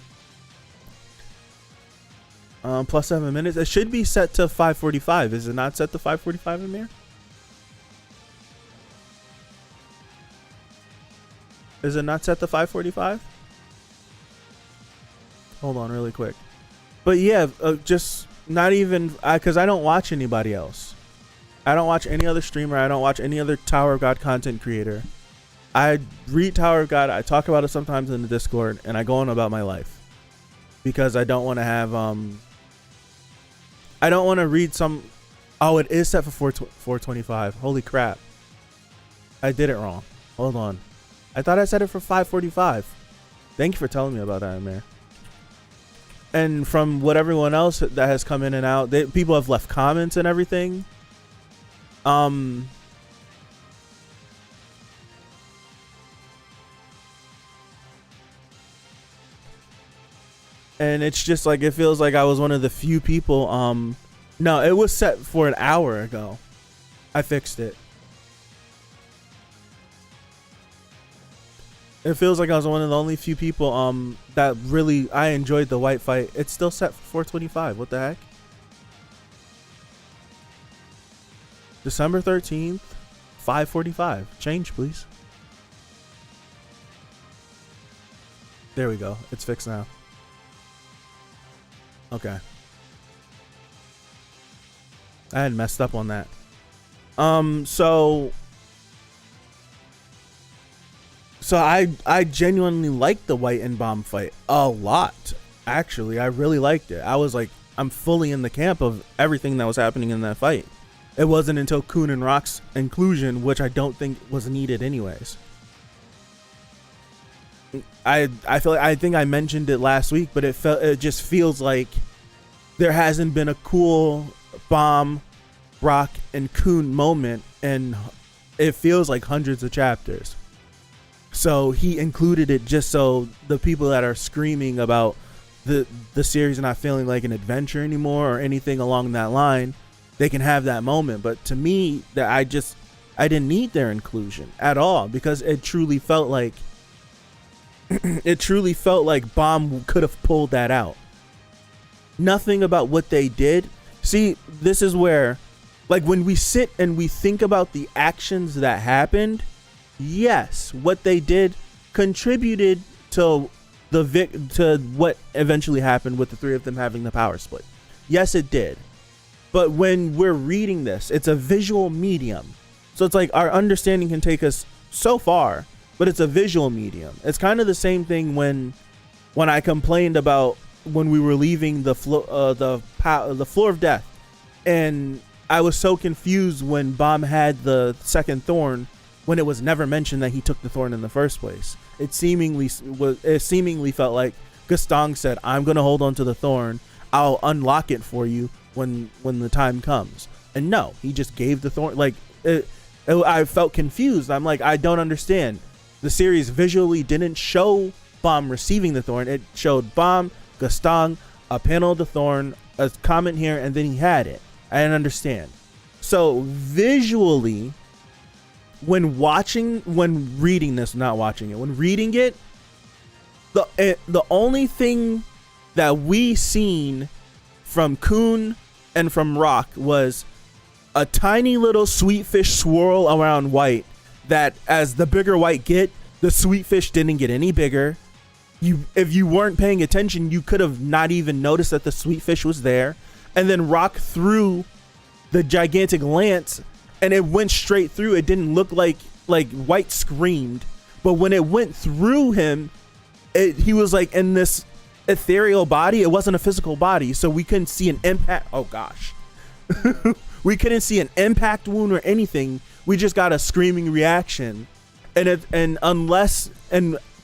[SPEAKER 1] 7 minutes. It should be set to 5:45. Is it not set to 5:45, Amir? Is it not set to 5:45? Hold on really quick. But yeah, just not even, because I don't watch anybody else. I don't watch any other streamer. I don't watch any other Tower of God content creator. I read Tower of God. I talk about it sometimes in the Discord, and I go on about my life because I don't want to have I don't want to read some. Oh, it is set for 4:25. Holy crap! I did it wrong. Hold on. I thought I set it for 5:45. Thank you for telling me about that, Amir. And from what everyone else that has come in and out, people have left comments and everything. And it's just like, it feels like I was one of the few people. No, it was set for an hour ago. I fixed it. It feels like I was one of the only few people that really I enjoyed the white fight. It's still set for 4:25. What the heck? December 13th, 5:45. Change, please. There we go. It's fixed now. Okay. I had messed up on that. So I genuinely liked the White and Bomb fight a lot. Actually, I really liked it. I was like, I'm fully in the camp of everything that was happening in that fight. It wasn't until Kun and Rock's inclusion, which I don't think was needed anyways. I think I mentioned it last week, but it just feels like there hasn't been a cool Bomb, Rock, and Kun moment, and it feels like hundreds of chapters. So he included it just so the people that are screaming about the series not feeling like an adventure anymore or anything along that line, they can have that moment. But to me, that I didn't need their inclusion at all, because it truly felt like Bomb could have pulled that out. nothing about what they did. See, this is where, like, when we sit and we think about the actions that happened, yes, what they did contributed to to what eventually happened with the three of them having the power split. Yes, it did. But when we're reading this, it's a visual medium. So it's like our understanding can take us so far, but it's a visual medium. It's kind of the same thing when I complained about when we were leaving the floor of death, and I was so confused when Bomb had the second thorn when it was never mentioned that he took the thorn in the first place. It seemingly felt like Gaston said, "I'm gonna hold on to the thorn. I'll unlock it for you when the time comes." And no, he just gave the thorn. Like I felt confused. I'm like, I don't understand. The series visually didn't show Bomb receiving the thorn. It showed Bomb, Gaston, a panel of the thorn, a comment here, and then he had it. I didn't understand. So visually, when reading it, the only thing that we seen from Coon and from Rock was a tiny little sweet fish swirl around White, that as the bigger White get, the sweet fish didn't get any bigger. If you weren't paying attention, you could have not even noticed that the sweet fish was there. And then Rock threw the gigantic lance and it went straight through. It didn't look like White screamed, but when it went through him, he was like in this ethereal body. It wasn't a physical body, so we couldn't see an impact. Oh gosh. We couldn't see an impact wound or anything. We just got a screaming reaction. And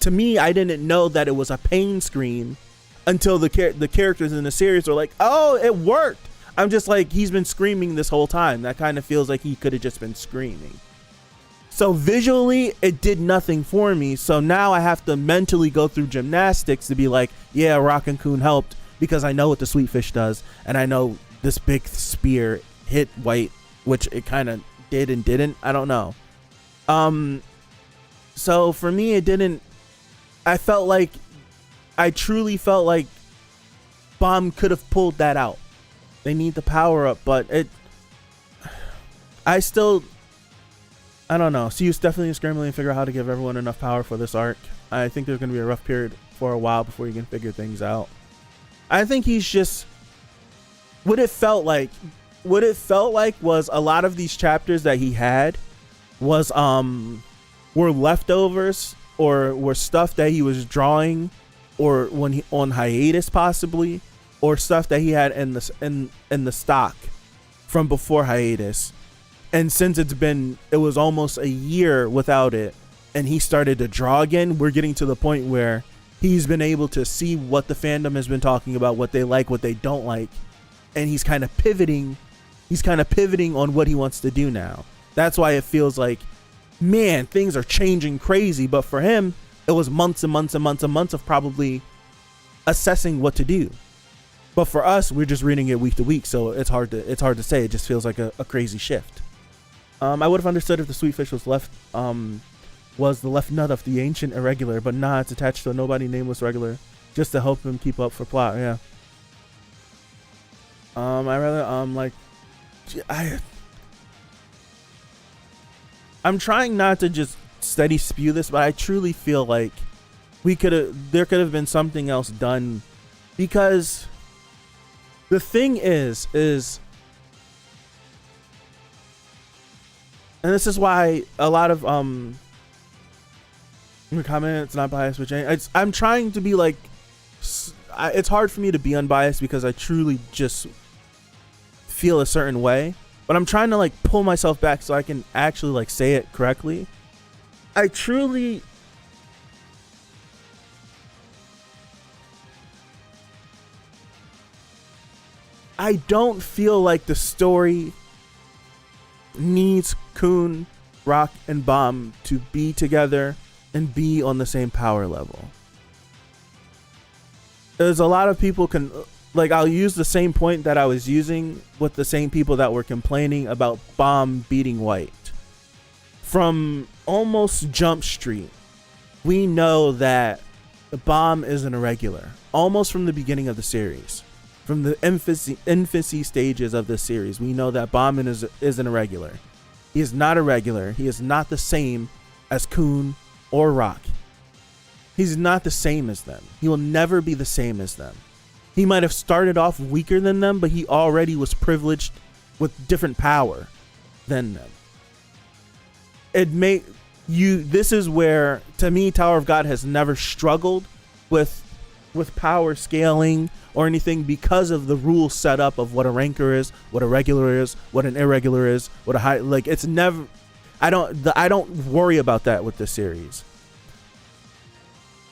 [SPEAKER 1] to me, I didn't know that it was a pain scream until the characters in the series were like, "Oh, it worked." I'm just like, he's been screaming this whole time. That kind of feels like he could have just been screaming. So visually, it did nothing for me. So now I have to mentally go through gymnastics to be like, yeah, Rock and Coon helped because I know what the sweet fish does. And I know this big spear hit White, which it kind of did and didn't. I don't know. So for me, it didn't. I truly felt like Bomb could have pulled that out. They need the power up, but I don't know. So you definitely scrambling and figure out how to give everyone enough power for this arc. I think there's going to be a rough period for a while before you can figure things out. I think he's just what it felt like was a lot of these chapters that he had was were leftovers or were stuff that he was drawing or when he on hiatus possibly, or stuff that he had in the stock from before hiatus. And since it was almost a year without it and he started to draw again, we're getting to the point where he's been able to see what the fandom has been talking about, what they like, what they don't like, and he's kind of pivoting on what he wants to do now. That's why it feels like, man, things are changing crazy. But for him, it was months and months and months and months of probably assessing what to do. But for us, we're just reading it week to week, so it's hard to say. It just feels like a crazy shift. I would have understood if the sweet fish was the left nut of the ancient irregular, but nah, it's attached to a nobody nameless regular just to help him keep up for plot. Yeah. I'm trying not to just steady spew this, but I truly feel like there could have been something else done, because the thing is, and this is why a lot of it's not biased, which I'm trying to be like, it's hard for me to be unbiased because I truly just feel a certain way, but I'm trying to like pull myself back so I can actually like say it correctly. I don't feel like the story needs Coon, Rock, and Bomb to be together and be on the same power level. There's a lot of people I'll use the same point that I was using with the same people that were complaining about Bomb beating White. From almost Jump Street, we know that the Bomb is an irregular, almost from the beginning of the series. from the infancy stages of this series, we know that Bomb is an irregular. He is not a regular. He is not the same as Kun or Rock. He's not the same as them. He will never be the same as them. He might have started off weaker than them, but he already was privileged with different power than them. This is where, to me, Tower of God has never struggled with power scaling or anything because of the rule set up of what a ranker is, what a regular is, what an irregular is, what a high, like, it's never, I don't worry about that with this series.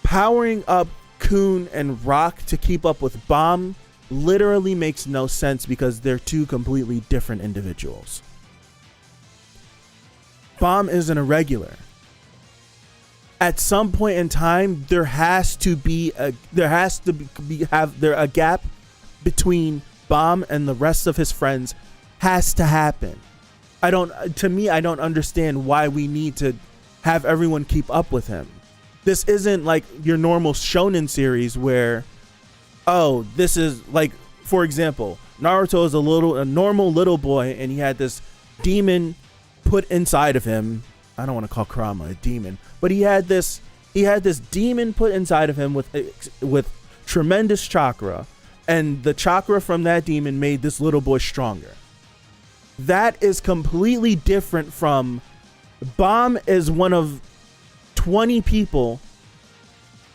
[SPEAKER 1] Powering up Kun and Rock to keep up with Bomb literally makes no sense because they're two completely different individuals. Bomb is an irregular. At some point in time, there has to be a gap between Bomb and the rest of his friends has to happen. I don't understand why we need to have everyone keep up with him. This isn't like your normal shonen series where, oh, this is like, for example, Naruto is a normal little boy and he had this demon put inside of him. I don't want to call Kurama a demon, but he had this demon put inside of him with tremendous chakra, and the chakra from that demon made this little boy stronger. That is completely different from Bomb is one of 20 people,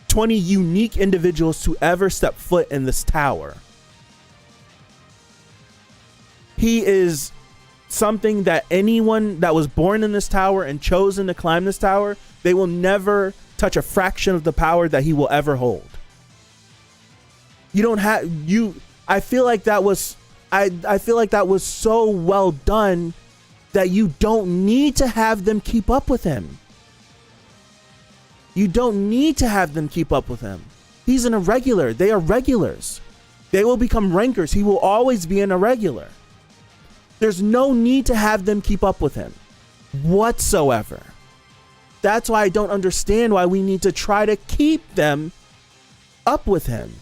[SPEAKER 1] 20 unique individuals to ever step foot in this tower. He is something that anyone that was born in this tower and chosen to climb this tower, they will never touch a fraction of the power that he will ever hold. I feel like that was so well done that you don't need to have them keep up with him. You don't need to have them keep up with him. He's an irregular. They are regulars. They will become rankers. He will always be an irregular. There's no need to have them keep up with him whatsoever. That's why I don't understand why we need to try to keep them up with him.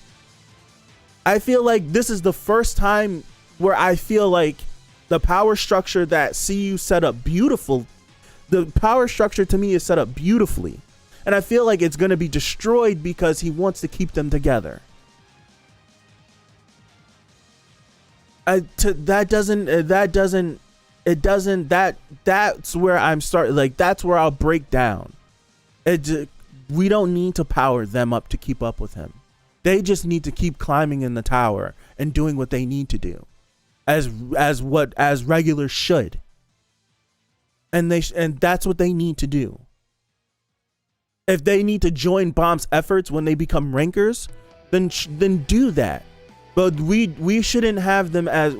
[SPEAKER 1] I feel like this is the first time where I feel like the power structure that CU set up beautiful, the power structure to me is set up beautifully. And I feel like it's going to be destroyed because he wants to keep them together. That's where I'm starting. Like, that's where I'll break down. We don't need to power them up to keep up with him. They just need to keep climbing in the tower and doing what they need to do, as regulars should. And that's what they need to do. If they need to join Bomb's efforts when they become rankers, then do that. But we shouldn't have them as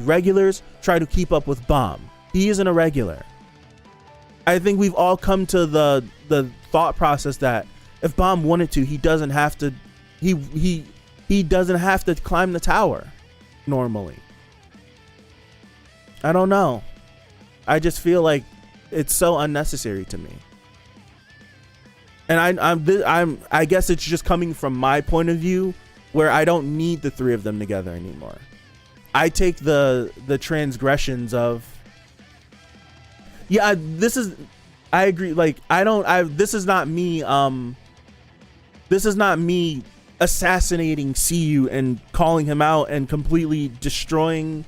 [SPEAKER 1] regulars try to keep up with Bomb. He isn't a regular. I think we've all come to the thought process that if Bomb wanted to, he doesn't have to. He doesn't have to climb the tower normally. I don't know. I just feel like it's so unnecessary to me. And I guess it's just coming from my point of view, where I don't need the three of them together anymore. I take the transgressions of, I agree. Like, this is not me assassinating CU and calling him out and completely destroying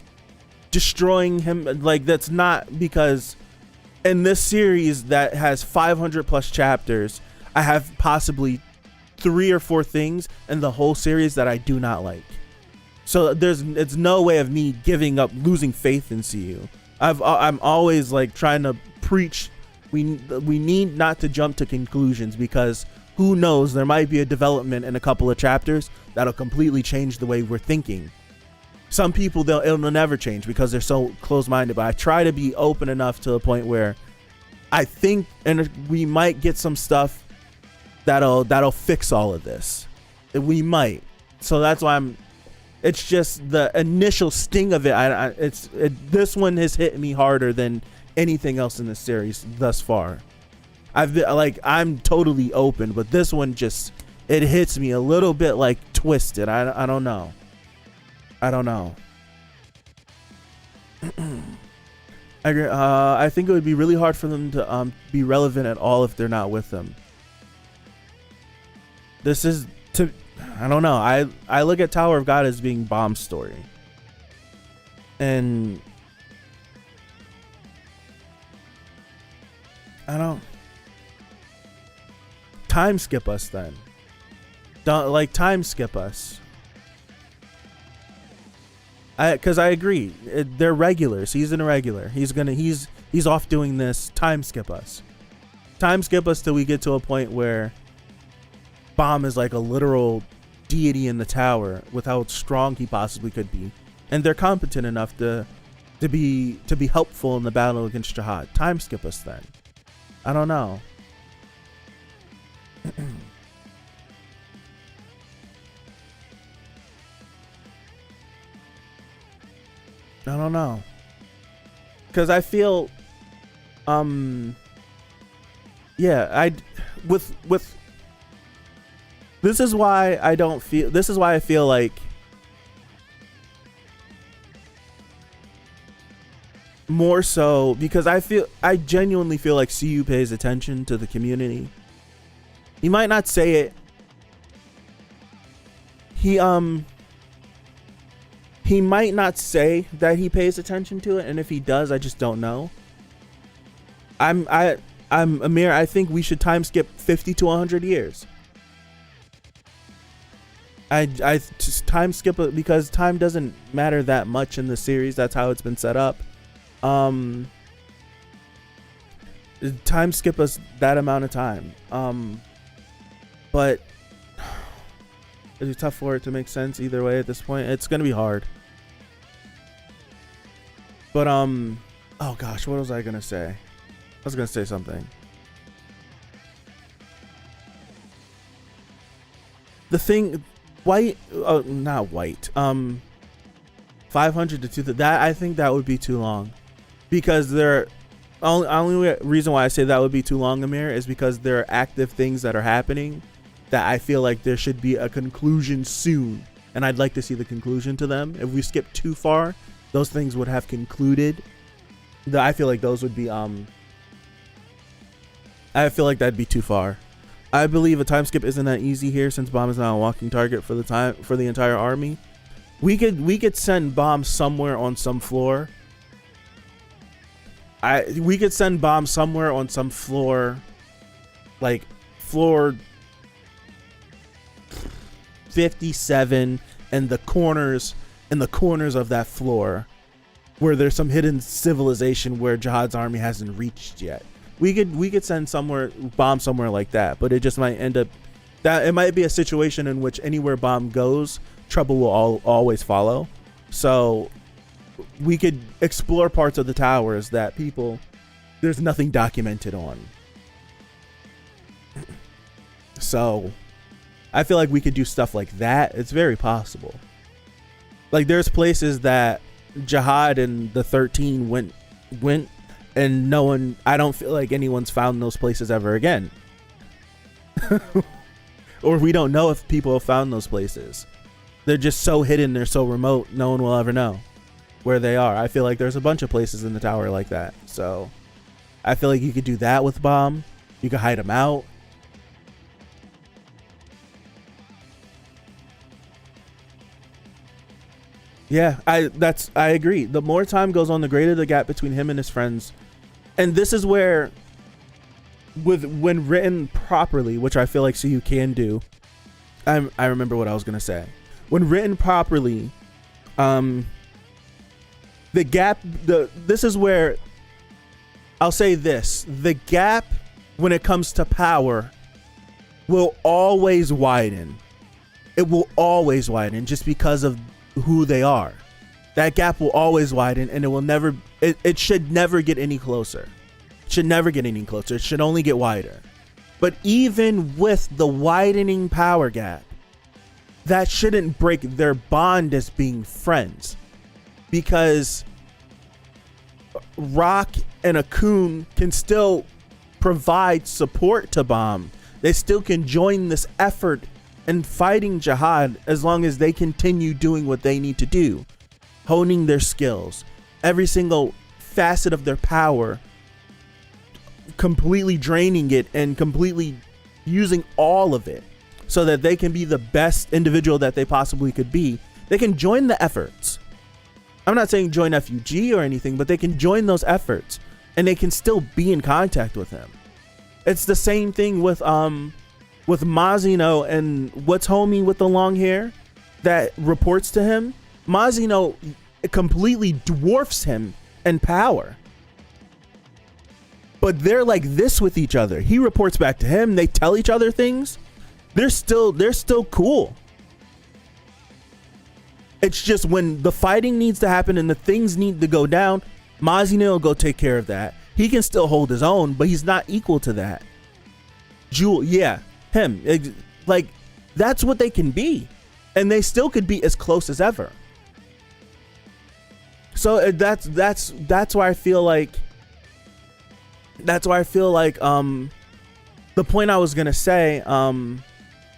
[SPEAKER 1] him. Like, that's not, because in this series that has 500 plus chapters, I have possibly 3 or 4 things in the whole series that I do not like. So it's no way of me giving up, losing faith in CU. I'm always like trying to preach. We need not to jump to conclusions, because who knows, there might be a development in a couple of chapters that'll completely change the way we're thinking. Some people, it'll never change because they're so close-minded, but I try to be open enough to a point where I think, and we might get some stuff that'll fix all of this. We might. So that's why it's just the initial sting of it. This one has hit me harder than anything else in the series thus far. I'm totally open, but this one just it hits me a little bit like twisted. I don't know. I don't know. I agree. I think it would be really hard for them to be relevant at all if they're not with them. This is to, I don't know. I look at Tower of God as being Bomb's story, and I don't. Time skip us then. Don't like time skip us. Because I agree, they're regulars. He's an irregular. He's off doing this. Time skip us. Time skip us till we get to a point where Bomb is like a literal deity in the tower with how strong he possibly could be, and they're competent enough to be helpful in the battle against Jihad. Time skip us then. I don't know. I don't know, because I feel, yeah, with this is why I don't feel. This is why I feel like more so because I genuinely feel like CU pays attention to the community. He might not say it. He might not say that he pays attention to it, and if he does, I just don't know. I'm Amir. I think we should time skip 50 to 100 years. I just time skip it because time doesn't matter that much in the series. That's how it's been set up. Time skip us that amount of time. But it's tough for it to make sense either way at this point. It's gonna be hard. But oh gosh, what was I gonna say? I was gonna say something. The thing, white, not white. 500 to 2. That I think that would be too long, because only reason why I say that would be too long, Amir, is because there are active things that are happening that I feel like there should be a conclusion soon, and I'd like to see the conclusion to them. If we skip too far, those things would have concluded. I feel like those would be I feel like that'd be too far. I believe a time skip isn't that easy here, since Bomb is now a walking target for the entire army. We could send Bomb somewhere on some floor. We could send Bomb somewhere on some floor, like floor 57, and the corners of that floor where there's some hidden civilization where Jihad's army hasn't reached yet. We could send Bomb somewhere like that, but it just might end up that it might be a situation in which anywhere Bomb goes, trouble will always follow. So we could explore parts of the towers that there's nothing documented on. So I feel like we could do stuff like that. It's very possible. Like there's places that Jihad and the 13 went and no one, I don't feel like anyone's found those places ever again. Or we don't know if people have found those places. They're just so hidden, they're so remote, no one will ever know where they are. I feel like there's a bunch of places in the tower like that. So I feel like you could do that with Bomb. You could hide them out. Yeah, I agree. The more time goes on, the greater the gap between him and his friends. And this is where, when written properly, which I feel like CU can do. I remember what I was gonna say. When written properly, the gap. This is where I'll say this: the gap when it comes to power will always widen. It will always widen just because of who they are. That gap will always widen, and it should never get any closer. It should never get any closer. It should only get wider. But even with the widening power gap, that shouldn't break their bond as being friends, because Rock and Akun can still provide support to Bomb. They still can join this effort and fighting jihad as long as they continue doing what they need to do, honing their skills, every single facet of their power, completely draining it and completely using all of it so that they can be the best individual that they possibly could be. They can join the efforts. I'm not saying join FUG or anything, but they can join those efforts and they can still be in contact with him. It's the same thing with Mazino and what's homie with the long hair that reports to him. Mazino completely dwarfs him in power. But they're like this with each other. He reports back to him. They tell each other things. They're still cool. It's just when the fighting needs to happen and the things need to go down, Mazino will go take care of that. He can still hold his own, but he's not equal to that. Jewel, yeah, him. Like, that's what they can be. And they still could be as close as ever. So that's why I feel like the point I was gonna say,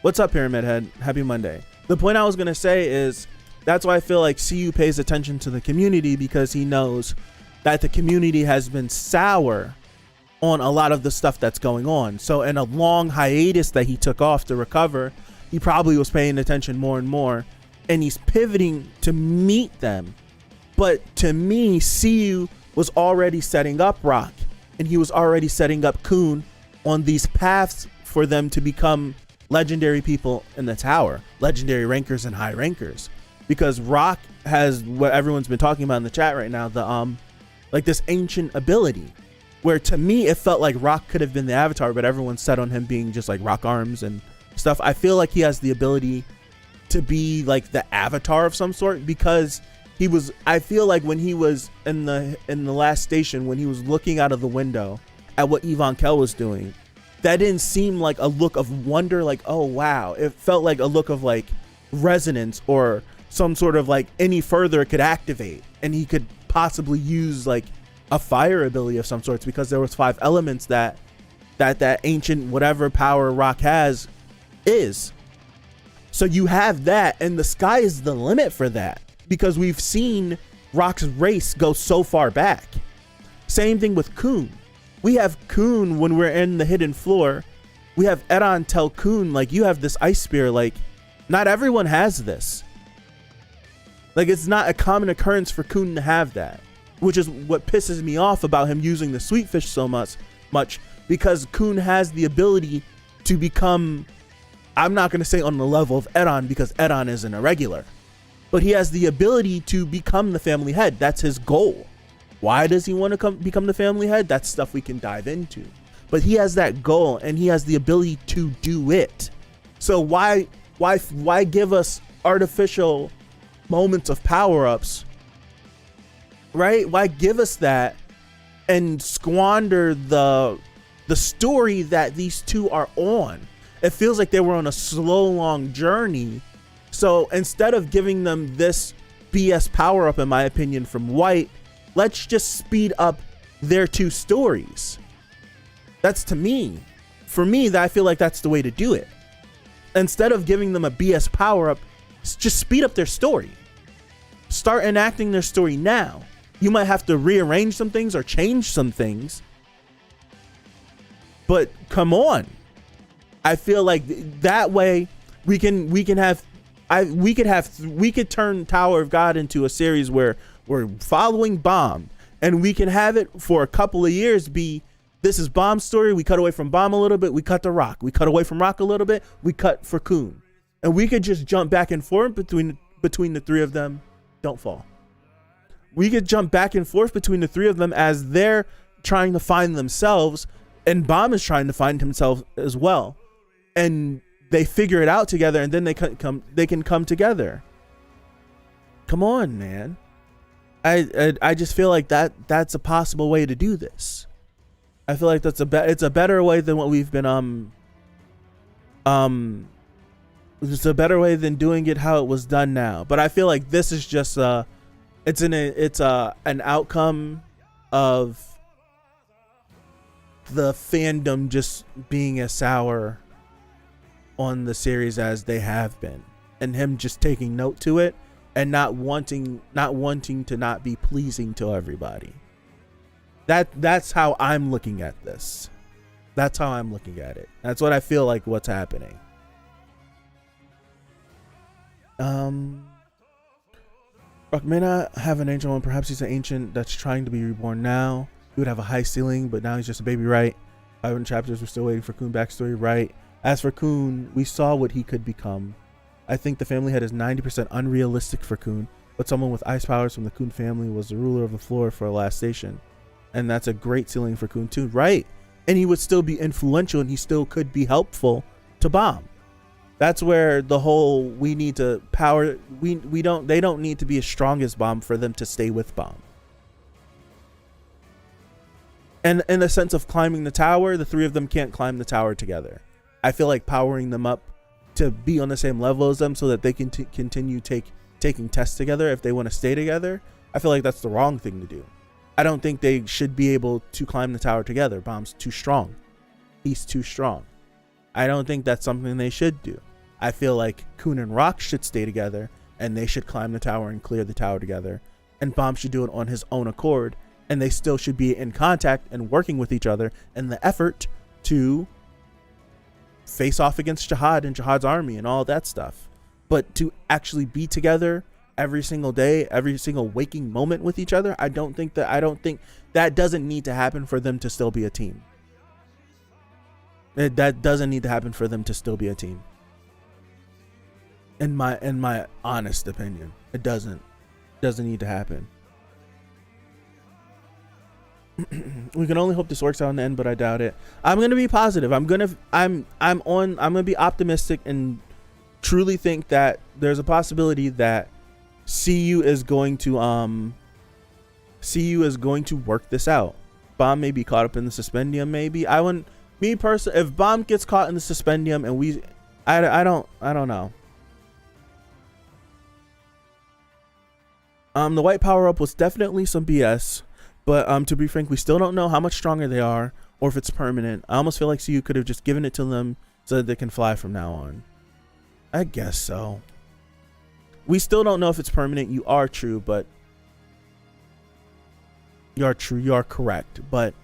[SPEAKER 1] what's up, Pyramid Head? Happy Monday. The point I was gonna say is that's why I feel like CU pays attention to the community, because he knows that the community has been sour on a lot of the stuff that's going on. So in a long hiatus that he took off to recover, he probably was paying attention more and more, and he's pivoting to meet them. But to me, CU was already setting up Rock, and he was already setting up Kun on these paths for them to become legendary people in the tower, legendary rankers and high rankers. Because Rock has what everyone's been talking about in the chat right now, the like this ancient ability, where to me it felt like Rock could have been the avatar, but everyone set on him being just like Rock arms and stuff. I feel like he has the ability to be like the avatar of some sort, because he was, I feel like when he was in the last station, when he was looking out of the window at what Yvonne Kell was doing, that didn't seem like a look of wonder, like, oh wow. It felt like a look of like resonance, or some sort of like any further it could activate, and he could possibly use like a fire ability of some sorts, because there was 5 elements that ancient whatever power Rock has is. So you have that, and the sky is the limit for that, because we've seen Rock's race go so far back. Same thing with Kun. We have Kun when we're in the hidden floor. We have Edon tell Kun, like, you have this ice spear, like, not everyone has this. Like, it's not a common occurrence for Kun to have that, which is what pisses me off about him using the sweet fish so much, because Kun has the ability to become, I'm not going to say on the level of Edon, because Edon is an irregular, but he has the ability to become the family head. That's his goal. Why does he want to become the family head? That's stuff we can dive into, but he has that goal and he has the ability to do it. So why give us artificial moments of power-ups, right? Why give us that and squander the story that these two are on? It feels like they were on a slow, long journey. So instead of giving them this BS power-up, in my opinion, from White, let's just speed up their 2 stories. That's, to me, for me, that I feel like that's the way to do it. Instead of giving them a BS power-up, just speed up their story. Start enacting their story now. You might have to rearrange some things or change some things, but come on. I feel like that way we could turn Tower of God into a series where we're following Bomb, and we can have it for a couple of years be, this is Bomb's story, we cut away from Bomb a little bit, we cut to Rock, we cut away from Rock a little bit, we cut for Kun, and we could just jump back and forth between the 3 of them. Don't fall. We could jump back and forth between the 3 of them as they're trying to find themselves, and Bomb is trying to find himself as well, and they figure it out together, and then they can come together. Come on, man. I just feel like that's a possible way to do this. I feel like it's a better way than what we've been it's a better way than doing it how it was done now. But I feel like this is just it's an outcome of the fandom just being as sour on the series as they have been, and him just taking note to it and not wanting to not be pleasing to everybody. That's how I'm looking at this. That's how I'm looking at it. That's what I feel like what's happening. Rock may not have an ancient one. Perhaps he's an ancient that's trying to be reborn now. He would have a high ceiling, but now he's just a baby, right? 500 chapters, we're still waiting for Kun backstory, right? As for Kun, we saw what he could become. I think the family head is 90% unrealistic for Kun, but someone with ice powers from the Kun family was the ruler of the floor for a last station. And that's a great ceiling for Kun too, right? And he would still be influential, and he still could be helpful to Bomb. That's where the whole we need to power, they don't need to be as strong as Bomb for them to stay with Bomb. And in the sense of climbing the tower, the three of them can't climb the tower together. I feel like powering them up to be on the same level as them so that they can continue taking tests together if they want to stay together. I feel like that's the wrong thing to do. I don't think they should be able to climb the tower together. Bomb's too strong. He's too strong. I don't think that's something they should do. I feel like Kun and Rock should stay together, and they should climb the tower and clear the tower together. And Bomb should do it on his own accord, and they still should be in contact and working with each other in the effort to face off against Jihad and Jihad's army and all that stuff. But to actually be together every single day, every single waking moment with each other, I don't think that doesn't need to happen for them to still be a team. That doesn't need to happen for them to still be a team. In my honest opinion, it doesn't need to happen. We can only hope this works out in the end, but I doubt it. I'm gonna be positive. I'm gonna be optimistic and truly think that there's a possibility that CU is going to work this out. Bomb may be caught up in the suspendium. Maybe I wouldn't. Me personally, if Bomb gets caught in the suspendium and I don't know. The white power up was definitely some BS. But to be frank, we still don't know how much stronger they are or if it's permanent. I almost feel like CU could have just given it to them so that they can fly from now on. I guess so. We still don't know if it's permanent. You are true, but you are true. You are correct. But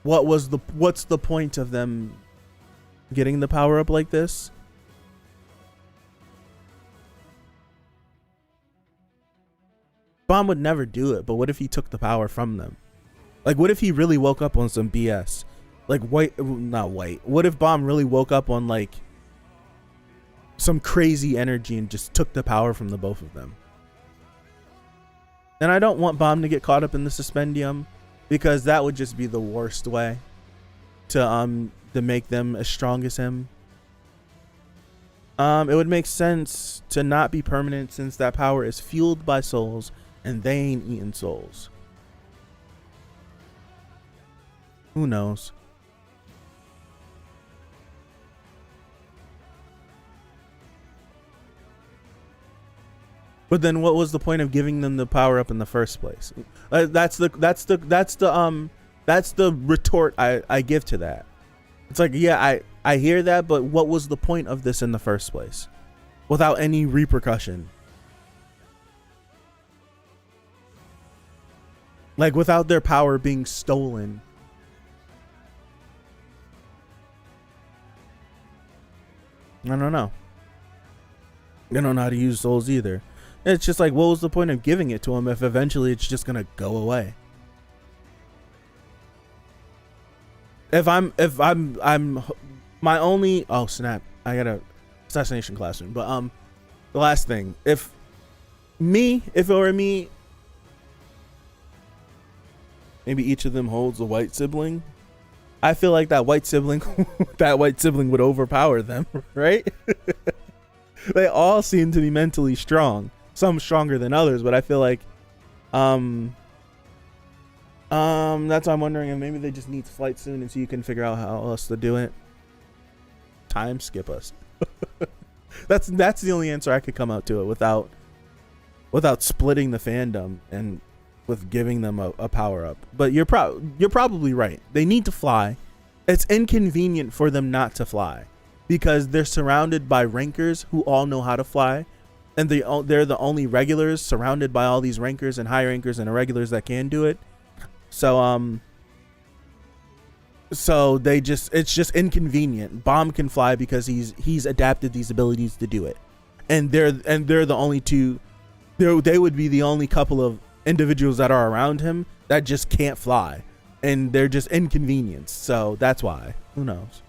[SPEAKER 1] what's the point of them getting the power up like this? Bomb would never do it, but what if he took the power from them? Like, what if he really woke up on some BS? Like, what if Bomb really woke up on, like, some crazy energy and just took the power from the both of them? And I don't want Bomb to get caught up in the suspendium, because that would just be the worst way to make them as strong as him. It would make sense to not be permanent, since that power is fueled by souls, and they ain't eating souls. Who knows? But then what was the point of giving them the power up in the first place? That's the retort I give to that. It's like, yeah, I hear that, but what was the point of this in the first place? Without any repercussion. Like, without their power being stolen. I don't know. I don't know how to use souls either. It's just like, what was the point of giving it to him if eventually it's just gonna go away? If I'm my only, oh snap, I got a assassination classroom. But the last thing, if it were me, maybe each of them holds a white sibling. I feel like that white sibling would overpower them, right? They all seem to be mentally strong. Some stronger than others, but I feel like that's why I'm wondering if maybe they just need to flight soon and so you can figure out how else to do it. Time skip us. That's the only answer I could come out to it without splitting the fandom and with giving them a power up. But you're probably right. They need to fly. It's inconvenient for them not to fly because they're surrounded by rankers who all know how to fly, and they're the only regulars surrounded by all these rankers and high rankers and irregulars that can do it. So it's just inconvenient. Bomb can fly because he's adapted these abilities to do it, and they're the only two. They would be the only couple of individuals that are around him that just can't fly, and they're just inconvenienced. So that's why. Who knows?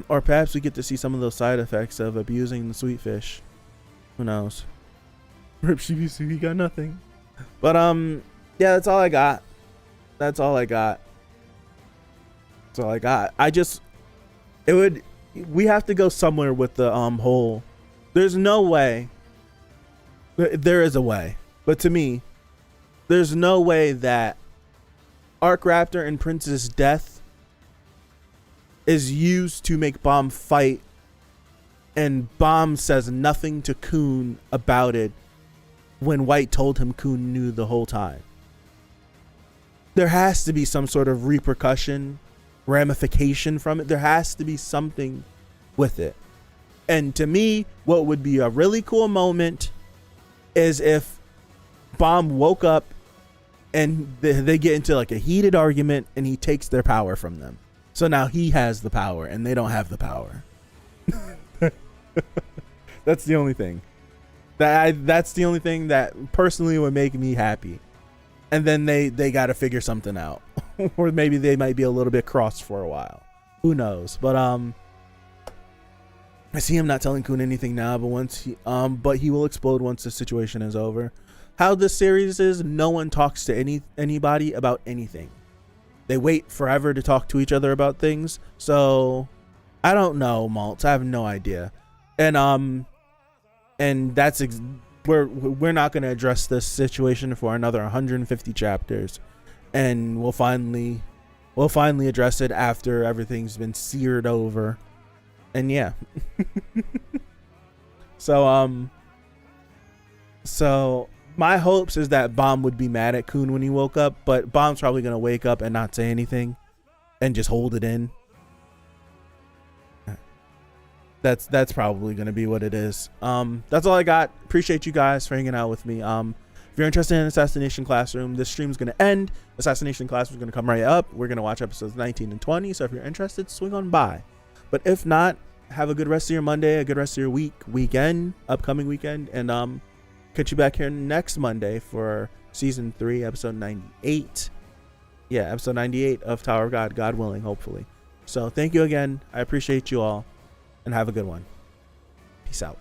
[SPEAKER 1] Or perhaps we get to see some of those side effects of abusing the sweet fish. Who knows? Rip CBC, he got nothing. But yeah, that's all I got. That's all I got. That's all I got. We have to go somewhere with the whole. There's no way. There is a way, but to me, there's no way that Arc Raptor and Prince's death is used to make Bomb fight, and Bomb says nothing to Kun about it when White told him Kun knew the whole time. There has to be some sort of repercussion, ramification from it. There has to be something with it. And to me, what would be a really cool moment is if Bomb woke up and they get into like a heated argument and he takes their power from them. So now he has the power and they don't have the power. That's the only thing. That's the only thing that personally would make me happy. And then they got to figure something out. Or maybe they might be a little bit crossed for a while. Who knows? But I see him not telling Kun anything now, but he will explode once the situation is over. How this series is, no one talks to anybody about anything. They wait forever to talk to each other about things. So I don't know, Maltz. I have no idea. And that's we're not going to address this situation for another 150 chapters, and we'll finally address it after everything's been seared over. And yeah. So my hopes is that Bomb would be mad at Kun when he woke up, but Bomb's probably gonna wake up and not say anything and just hold it in. That's probably gonna be what it is. That's all I got. Appreciate you guys for hanging out with me. If you're interested in Assassination Classroom, this stream's gonna end. Assassination Classroom's gonna come right up. We're gonna watch episodes 19 and 20. So if you're interested, swing on by. But if not, have a good rest of your Monday, a good rest of your upcoming weekend, and catch you back here next Monday for season 3, episode 98. Yeah, episode 98 of Tower of God, God willing, hopefully. So thank you again. I appreciate you all, and have a good one. Peace out.